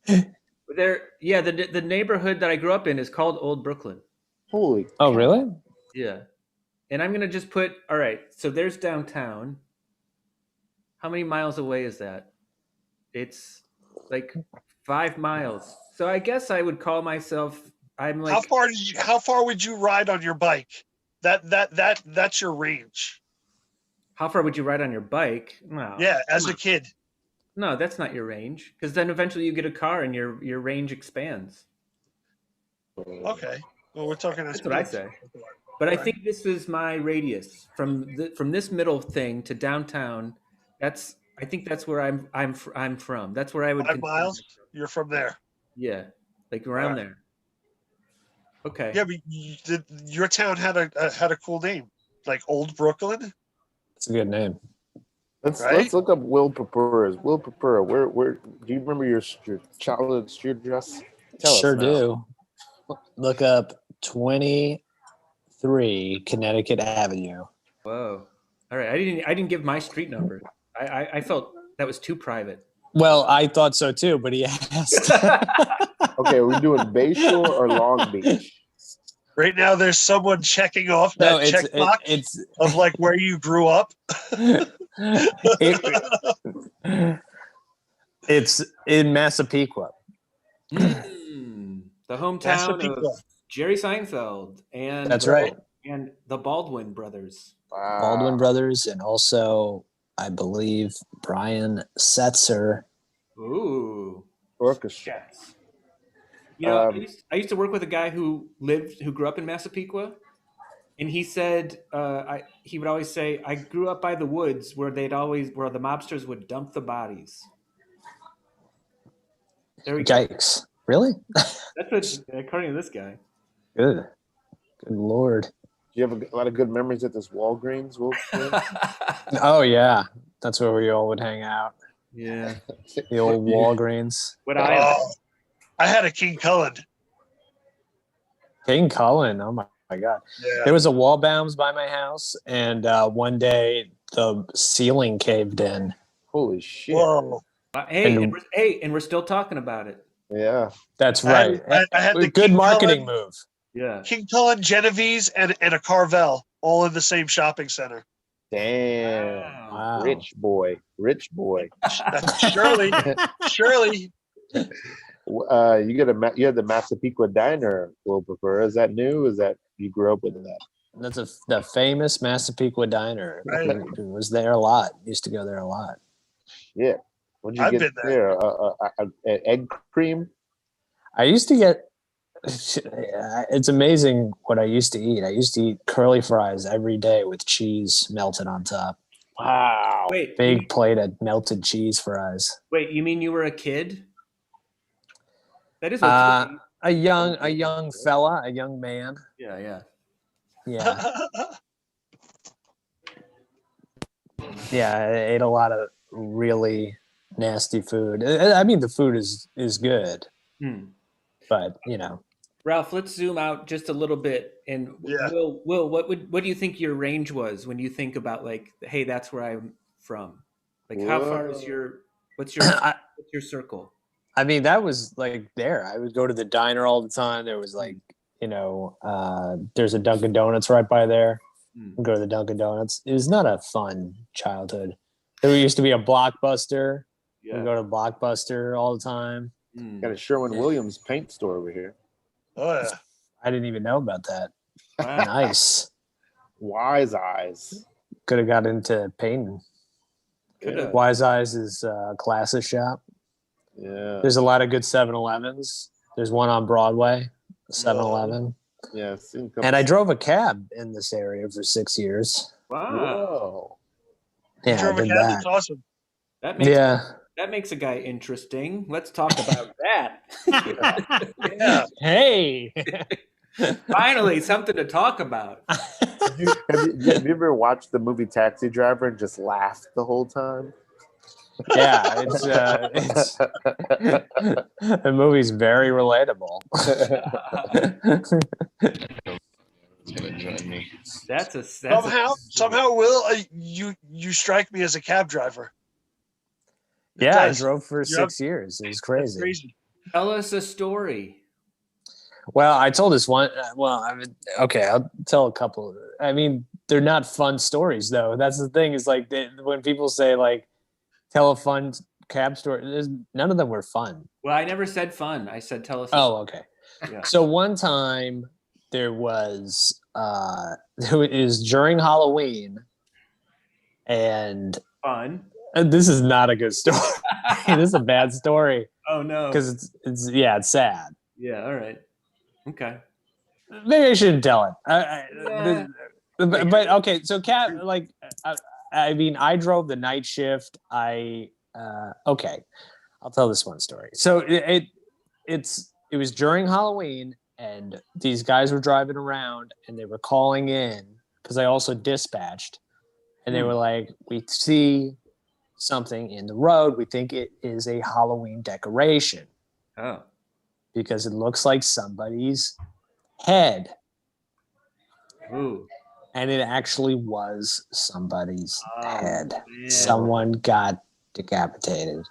The neighborhood that I grew up in is called Old Brooklyn. Holy. Oh, really? Yeah. And I'm going to just put, all right, so there's downtown. How many miles away is that? It's like 5 miles. So I guess I would call myself, I'm like. How far would you ride on your bike? That's your range. How far would you ride on your bike? No. Yeah, as a kid. No, that's not your range. Because then eventually you get a car and your range expands. Okay. Well, we're talking. That's what I say. But I think this is my radius from this middle thing to downtown. I think that's where I'm from. That's where I would. 5 miles. You're from there. Yeah, like around there. Okay. Yeah, but your town had a cool name, like Old Brooklyn. It's a good name. Let's look up Will Papura. Will Papura, where do you remember your childhood street dress? Sure do. Look up 23 Connecticut Avenue. Whoa. All right. I didn't give my street number. I felt that was too private. Well, I thought so too, but he asked. Okay, are we doing Bayshore or Long Beach? Right now, there's someone checking off that checkbox of like where you grew up. It's in Massapequa. The hometown of Jerry Seinfeld, and that's right, and the Baldwin brothers. Wow. Baldwin brothers, and also I believe Brian Setzer. Ooh, orchestra. I used to work with a guy who grew up in Massapequa, and he said he would always say, "I grew up by the woods where the mobsters would dump the bodies." There we go. Yikes! Really? That's according to this guy. Good Lord. Do you have a lot of good memories at this Walgreens? Oh yeah, that's where we all would hang out. Yeah, the old Walgreens. I had a King Cullen. King Cullen. Oh my God. Yeah. There was a Wallbaum's by my house, and one day the ceiling caved in. Holy shit! Whoa. And we're still talking about it. Yeah, that's right. I had the good King marketing Cullen, move. Yeah, King Cullen, Genovese, and a Carvel, all in the same shopping center. Damn, wow. Rich boy. Shirley. You had the Massapequa Diner, Will Papura. Is that new? Is that you grew up with that? That's the famous Massapequa Diner. Right. It was there a lot. Used to go there a lot. Yeah. What did you get there? Egg cream? I used to get. It's amazing what I used to eat. I used to eat curly fries every day with cheese melted on top. Wow! Wait, big plate of melted cheese fries. Wait, you mean you were a kid? That is okay. a young fella, a young man. Yeah. Yeah. Yeah, I ate a lot of really nasty food. I mean, the food is good, but you know. Ralph, let's zoom out just a little bit. And Yeah. Will, what do you think your range was when you think about like, hey, that's where I'm from? Like, how far is what's your circle? I mean, that was like there. I would go to the diner all the time. There was like, you know, there's a Dunkin' Donuts right by there. I'd go to the Dunkin' Donuts. It was not a fun childhood. There used to be a Blockbuster. Yeah. We go to Blockbuster all the time. Got a Sherwin-Williams paint store over here. Oh yeah. I didn't even know about that. Wow. Nice. Wise Eyes. Could have got into painting. Could've. Wise Eyes is a classist shop. Yeah. There's a lot of good 7-Elevens. There's one on Broadway, 7-Eleven. Yeah. And I drove a cab in this area for 6 years. Wow. Whoa. Yeah, Drove I a did cab, that. that's awesome. That makes a guy interesting. Let's talk about that. Yeah. Hey. Finally, something to talk about. Have you ever watched the movie Taxi Driver and just laughed the whole time? Yeah, it's the movie's very relatable. That's somehow Will, you strike me as a cab driver. Yeah, I Guys, drove for yep. 6 years. It was That's crazy. crazy. Tell us a story. Well, I told this one. Well, I mean, okay, I'll tell a couple. I mean, they're not fun stories, though. That's the thing. Is like when people say like, "Tell a fun cab story." None of them were fun. Well, I never said fun. I said tell us. Oh, okay. Yeah. So one time there was during Halloween, and Fun. this is not a good story. This is a bad story. Oh no. Because it's sad. Yeah. All right. Okay. Maybe I shouldn't tell it. But okay, so cat like I mean I drove the night shift. Okay, I'll tell this one story. So it was during Halloween, and these guys were driving around and they were calling in because I also dispatched, and they were like, "We see something in the road. We think it is a Halloween decoration." Oh. Because it looks like somebody's head. Ooh. And it actually was somebody's head. Man. Someone got decapitated.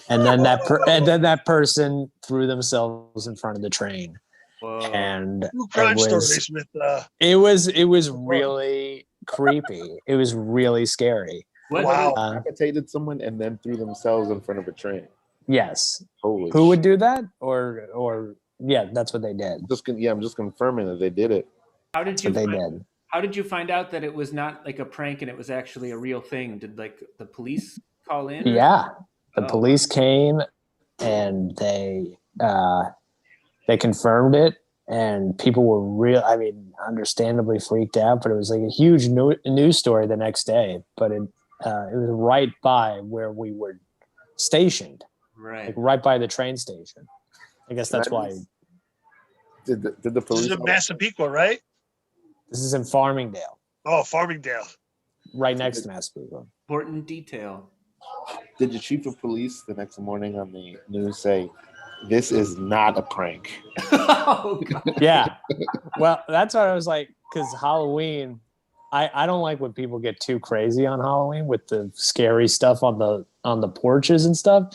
And then that person threw themselves in front of the train. Whoa. And True crime stories with it was really creepy. It was really scary. wow. Decapitated someone and then threw themselves in front of a train. Yes. Holy Who would do that? Or yeah, that's what they did. I'm just confirming that they did it. How did you? That's what they did. How did you find out that it was not like a prank and it was actually a real thing? Did like the police call in? Yeah, the police came and they confirmed it, and people were understandably freaked out. But it was like a huge news story the next day. But it was right by where we were stationed, right, like right by the train station. I guess that's why. Did the police? This is in Massapequa, right? This is in Farmingdale. Oh, Farmingdale. Right next to Massapequa. Important detail. Did the chief of police the next morning on the news say, "This is not a prank"? Oh, God. Yeah. Well, that's what I was like, because Halloween, I don't like when people get too crazy on Halloween with the scary stuff on the porches and stuff.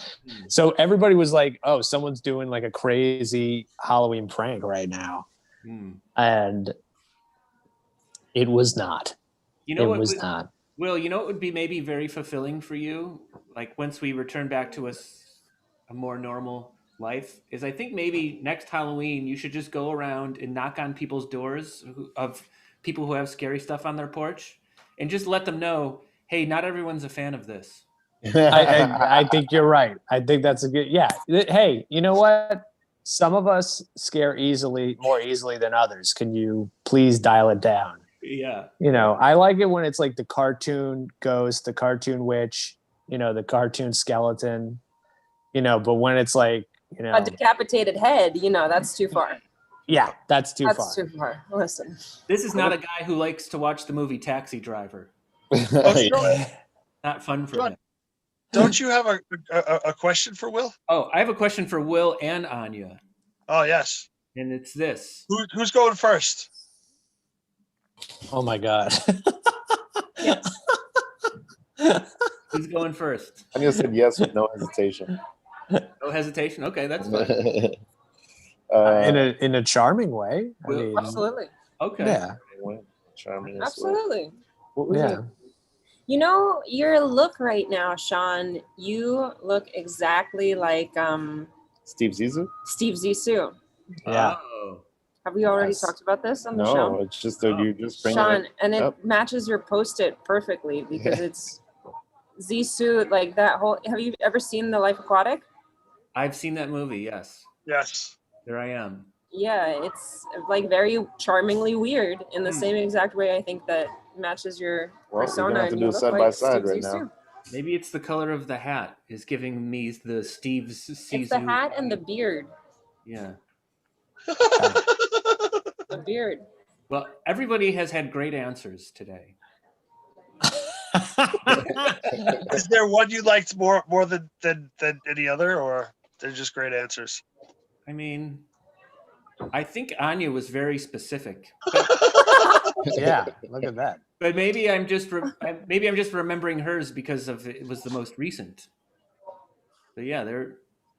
So everybody was like, "Oh, someone's doing like a crazy Halloween prank right now," and it was not. You know it what was would, not. Will, you know what would be maybe very fulfilling for you, like once we return back to a more normal life, is I think maybe next Halloween you should just go around and knock on people's doors of people who have scary stuff on their porch and just let them know, hey, not everyone's a fan of this. I think you're right. I think that's a good, yeah. Hey, you know what? Some of us scare more easily than others. Can you please dial it down? Yeah. You know, I like it when it's like the cartoon ghost, the cartoon witch, the cartoon skeleton, but when it's like you know. A decapitated head, that's too far. Yeah, that's too far. That's too far. Listen. This is not a guy who likes to watch the movie Taxi Driver. Not fun for him. Don't you have a question for Will? Oh, I have a question for Will and Anya. Oh, yes. And it's this. Who's going first? Oh my God. Who's going first? Anya said yes with no hesitation. No hesitation. Okay, that's fine. In a charming way. I mean, Absolutely. Okay. Yeah. Charming. Absolutely. What was Yeah. it? Your look right now, Sean, you look exactly like Steve Zissou? Steve Zissou. Yeah. Oh. Have we already Yes. talked about this on the No, show? it's just that you just bring Sean, it and it up. matches your post-it perfectly because it's Zissou, like that whole. Have you ever seen The Life Aquatic? I've seen that movie, yes. Yes. There I am. Yeah, it's like very charmingly weird in the same exact way. I think that matches your Well, we're persona. gonna have to and do you a look side by like side Steve right Zissou. now. Maybe it's the color of the hat is giving me the Steve Zissou. It's the hat and the beard. Yeah. The beard. Well, everybody has had great answers today. Is there one you liked more than any other, or they're just great answers? I mean, I think Anya was very specific. Yeah, look at that. But maybe I'm just remembering hers because it was the most recent. But yeah,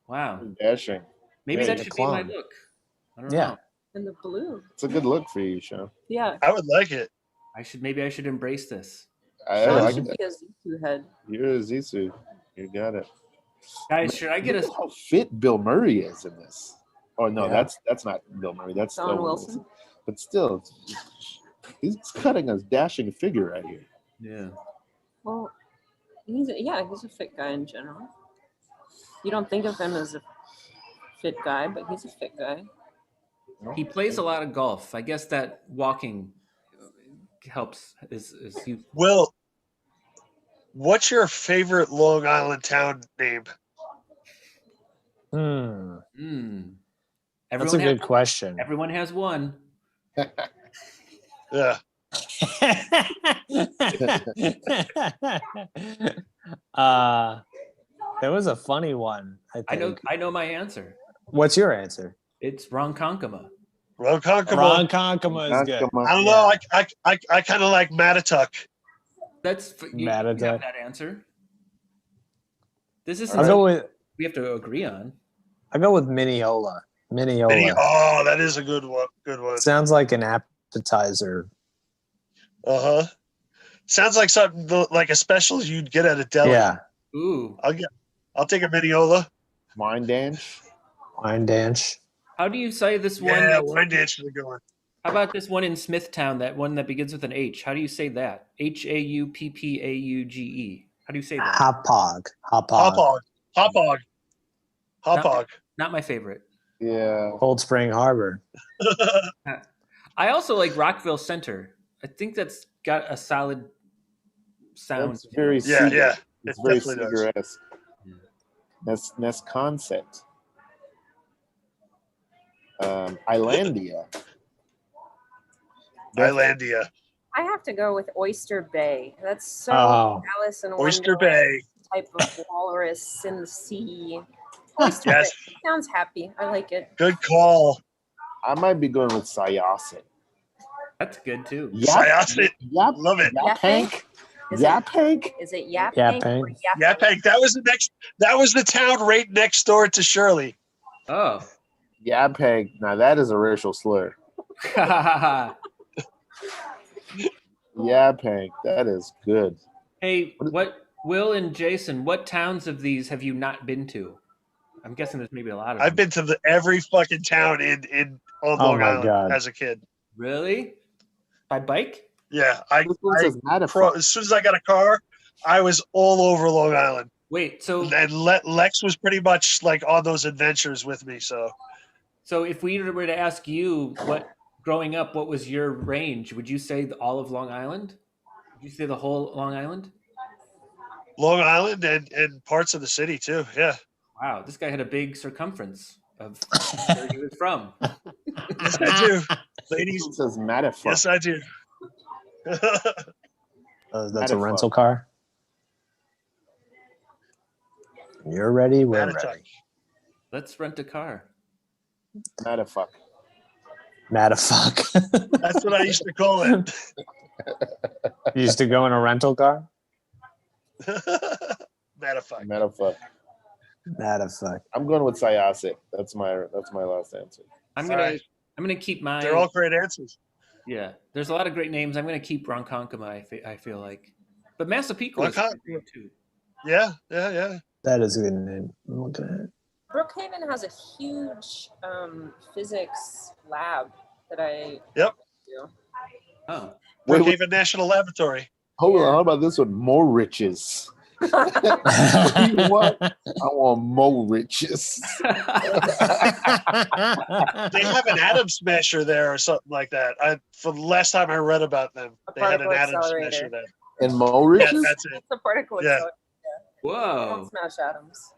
wow. Dashing. Maybe Yeah, that the should be my clown. look. I don't Yeah. know. And the blue. It's a good look for you, Sean. Yeah. I would like it. Maybe I should embrace this. Sean I should be a Zissou head. You're a Zissou. You got it. Guys, should I get Look how fit Bill Murray is in this? Oh no, Yeah. that's not Bill Murray. That's Owen Owen Wilson? But still, he's cutting a dashing figure right here. Yeah. Well, he's a fit guy in general. You don't think of him as a fit guy, but he's a fit guy. He plays a lot of golf. I guess that walking helps. Is useful. Will, what's your favorite Long Island town name? Hmm. That's a good question. Everyone has one. Yeah. There was a funny one. I think. I know my answer. What's your answer? It's Ronkonkoma. Ronkonkoma. Ronkonkoma is good. I don't know. I kind of like Mattatuck. That's you have Mattatuck. that answer. This is I'll go with. we have to agree on. I'll go with Mineola. Mineola. Oh, that is a good one. Good one. Sounds like an appetizer. Uh-huh. Sounds like something like a special you'd get at a deli. Yeah. Ooh. I'll take a Mineola. Wine dance. Wine dance. How do you say this one? Yeah, wine dance is a good one. How about this one in Smithtown? That one that begins with an H. How do you say that? Hauppauge. How do you say that? Hauppauge. Hauppauge. Not my favorite. Yeah. Cold Spring Harbor. I also like Rockville Center. I think that's got a solid sound. That's very Yeah, Seeger. yeah. It's It very definitely does. Seeger-esque. That's concept. Islandia. Islandia. I have to go with Oyster Bay. That's so Oh. Alice in Oyster Wonderland Bay. type of walrus in the sea. Oyster Yes. Bay. Sounds happy. I like it. Good call. I might be going with Syosset. That's good too. Syosset. Yap. Love it. Yaphank. Is it- Yaphank. Is it Yap Yap Hank Hank? or Yap Yaphank. That was the town right next door to Shirley. Oh. Yaphank. Now that is a racial slur. Yaphank. That is good. Hey, what Will and Jason, what towns of these have you not been to? I'm guessing there's maybe a lot of I've them. been to every fucking town on Oh Long my Island God. as a kid. Really? By bike? Yeah, This one says Matterford. as soon as I got a car, I was all over Long Island. Wait, so And Lex was pretty much like on those adventures with me. So if we were to ask you growing up, what was your range? Would you say all of Long Island? Would you say the whole Long Island? Long Island and parts of the city too. Yeah. Wow, this guy had a big circumference of where he was from. Yes, I do. Ladies, It says Matafuck. yes, I do. That's a rental car. You're ready. We're Matafuck. ready. Let's rent a car. Matafuck. Matafuck. That's what I used to call it. You used to go in a rental car. Matafuck. Matafuck. Matafuck. I'm going with Syosset. That's my last answer. I'm All gonna right. I'm gonna keep my. They're all great answers. Yeah, there's a lot of great names. I'm gonna keep Ronkonkoma. I feel like, but Massapequa is a good name too. Yeah, yeah, yeah. That is a good name. I'm looking at it. Brookhaven has a huge physics lab that I Yep. do. Oh, Brookhaven National Laboratory. Hold on. How about this one? More riches. What? I want more riches. They have an atom smasher there or something like that. For the last time I read about them, they had an particle atom accelerator. smasher there. And more Yeah, riches? that's it. It's a particle Yeah. accelerator. whoa! Don't smash atoms.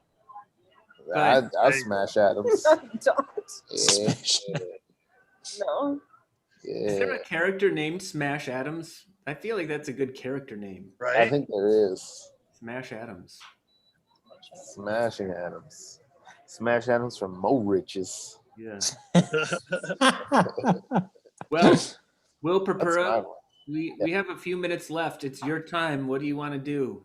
I smash atoms. Don't. Yeah. No. Is there Yeah. a character named Smash Adams? I feel like that's a good character name. I Right? think there is. Smash Adams. Smashing atoms. Smash atoms for more riches. Yeah. Well, Will That's my Purpura, one. we have a few minutes left. It's your time. What do you want to do?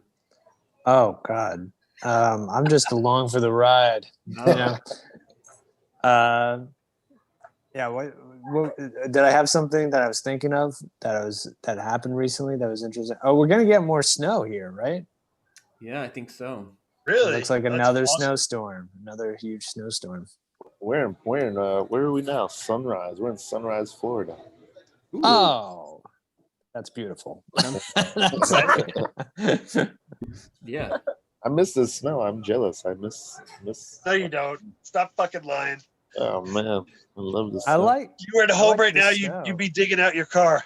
Oh God. I'm just along for the ride. You know? Yeah. What did I have something that I was thinking of that happened recently that was interesting? Oh, we're gonna get more snow here, right? Yeah, I think so. Really? Looks like That's another awesome. snowstorm, another huge snowstorm. Where are we now? Sunrise. We're in Sunrise, Florida. Ooh. Oh, that's beautiful. Yeah. I miss the snow. I'm jealous. I miss. No, you don't. Stop fucking lying. Oh man, I love this. I like. If you were at I home like right the now, snow. you'd be digging out your car,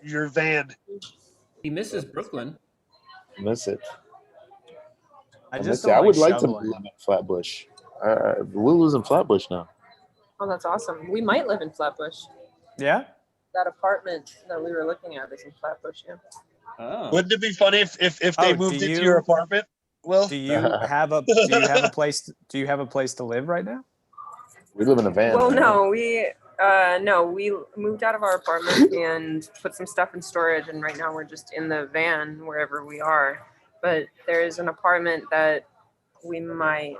your van. He misses Brooklyn. Miss it. I miss just it. don't I would like like to shoveling. live in Flatbush. We'll lose in Flatbush now. Oh, that's awesome. We might live in Flatbush. Yeah. That apartment that we were looking at is in Flatbush. Yeah. Oh. Wouldn't it be funny if they Oh, moved do into you- your apartment? Well, Do you have a place? Do you have a place to live right now? We live in a van. Well, right? no, we moved out of our apartment and put some stuff in storage, and right now we're just in the van wherever we are. But there is an apartment that we might.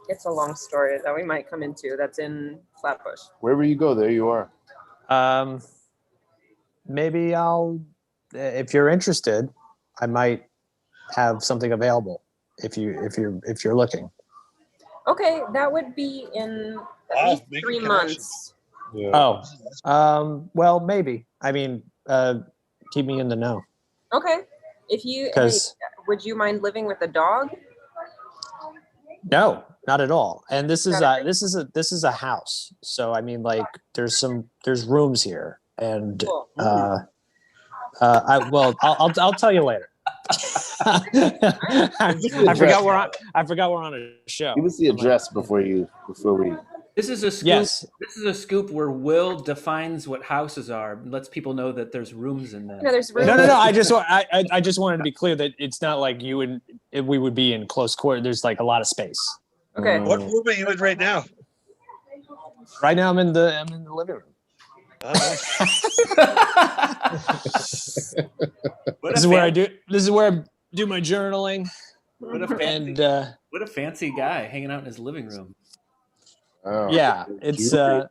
It's a long story that we might come into. That's in Flatbush. Wherever you go, there you are. Maybe if you're interested, I might have something available if you're looking. Okay, that would be in at Wow, least making 3 connections. months. Yeah. Well, maybe. I mean, keep me in the know. Okay, if you hey, 'Cause- would you mind living with a dog? No, not at all. And this is Got this is a house. So I mean, like, there's rooms here, and Cool. I'll tell you later. I forgot we're on a show. Give us the address before we. This is a scoop. Yes. This is a scoop where Will defines what houses are and lets people know that there's rooms in them. No, there's room. No. I just wanted to be clear that it's not like we would be in close quarters. There's like a lot of space. Okay. What room are you in right now? Right now, I'm in the living room. Oh, nice. What This a is where I fan- do. This is where I do my journaling. What a fancy, And what a fancy guy hanging out in his living room. Oh, yeah, it's Yeah.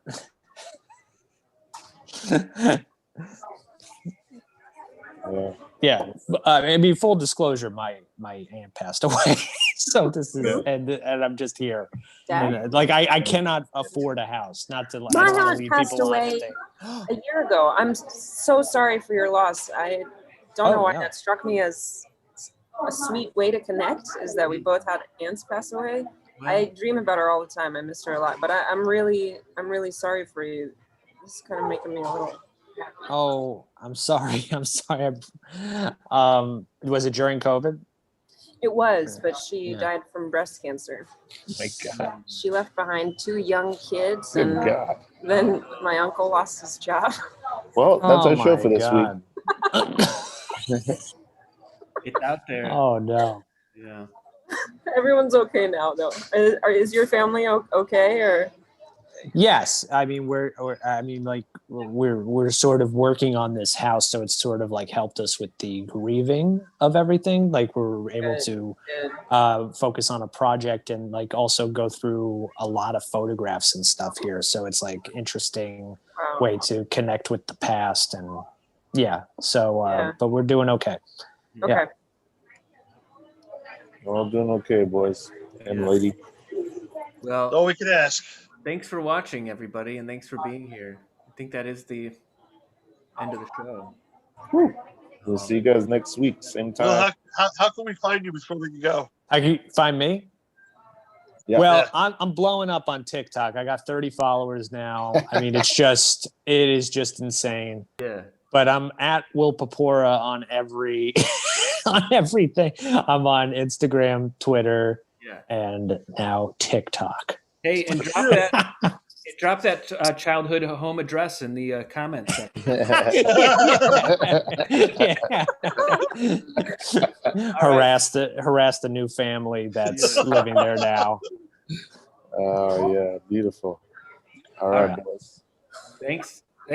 yeah. I mean, full disclosure, my aunt passed away, so this is and I'm just here. Dad? And, like I cannot afford a house. Not to I My don't wanna aunt leave passed people on away anything. a year ago. I'm so sorry for your loss. I don't know why no. that struck me as a sweet way to connect. Is that we both had aunts pass away. I dream about her all the time. I miss her a lot, but I'm really sorry for you. This is kind of making me a little happy. Oh, I'm sorry. I'm sorry. Was it during COVID? It was, but she Yeah. died from breast cancer. My God. She left behind 2 young kids, Good and God. then my uncle lost his job. Well, that's Oh our show my for this God. It's out there. Oh no. Yeah. Everyone's okay now, though. Is your family okay, or? Yes, I mean we're sort of working on this house, so it's sort of like helped us with the grieving of everything. Like we're able Good, to good. focus on a project and like also go through a lot of photographs and stuff here. So it's like interesting Wow. way to connect with the past and yeah. So Yeah. but we're doing okay. Okay. Yeah. week. We're all doing okay, boys and Yeah. lady. Well, All we can ask. thanks for watching, everybody, and thanks for being here. I think that is the end of the show. We'll see you guys next week, same Bill, time. how can we find you before we can go? I can find me. Yeah. Well, Yeah. I'm blowing up on TikTok. I got 30 followers now. I mean, it is just insane. Yeah. But I'm at Will Papora on every on everything. I'm on Instagram, Twitter, Yeah. and now TikTok. Hey, and drop that childhood home address in the comments section. Harass the new family that's living there now. Oh yeah, beautiful. All All right, right. boys. Thanks.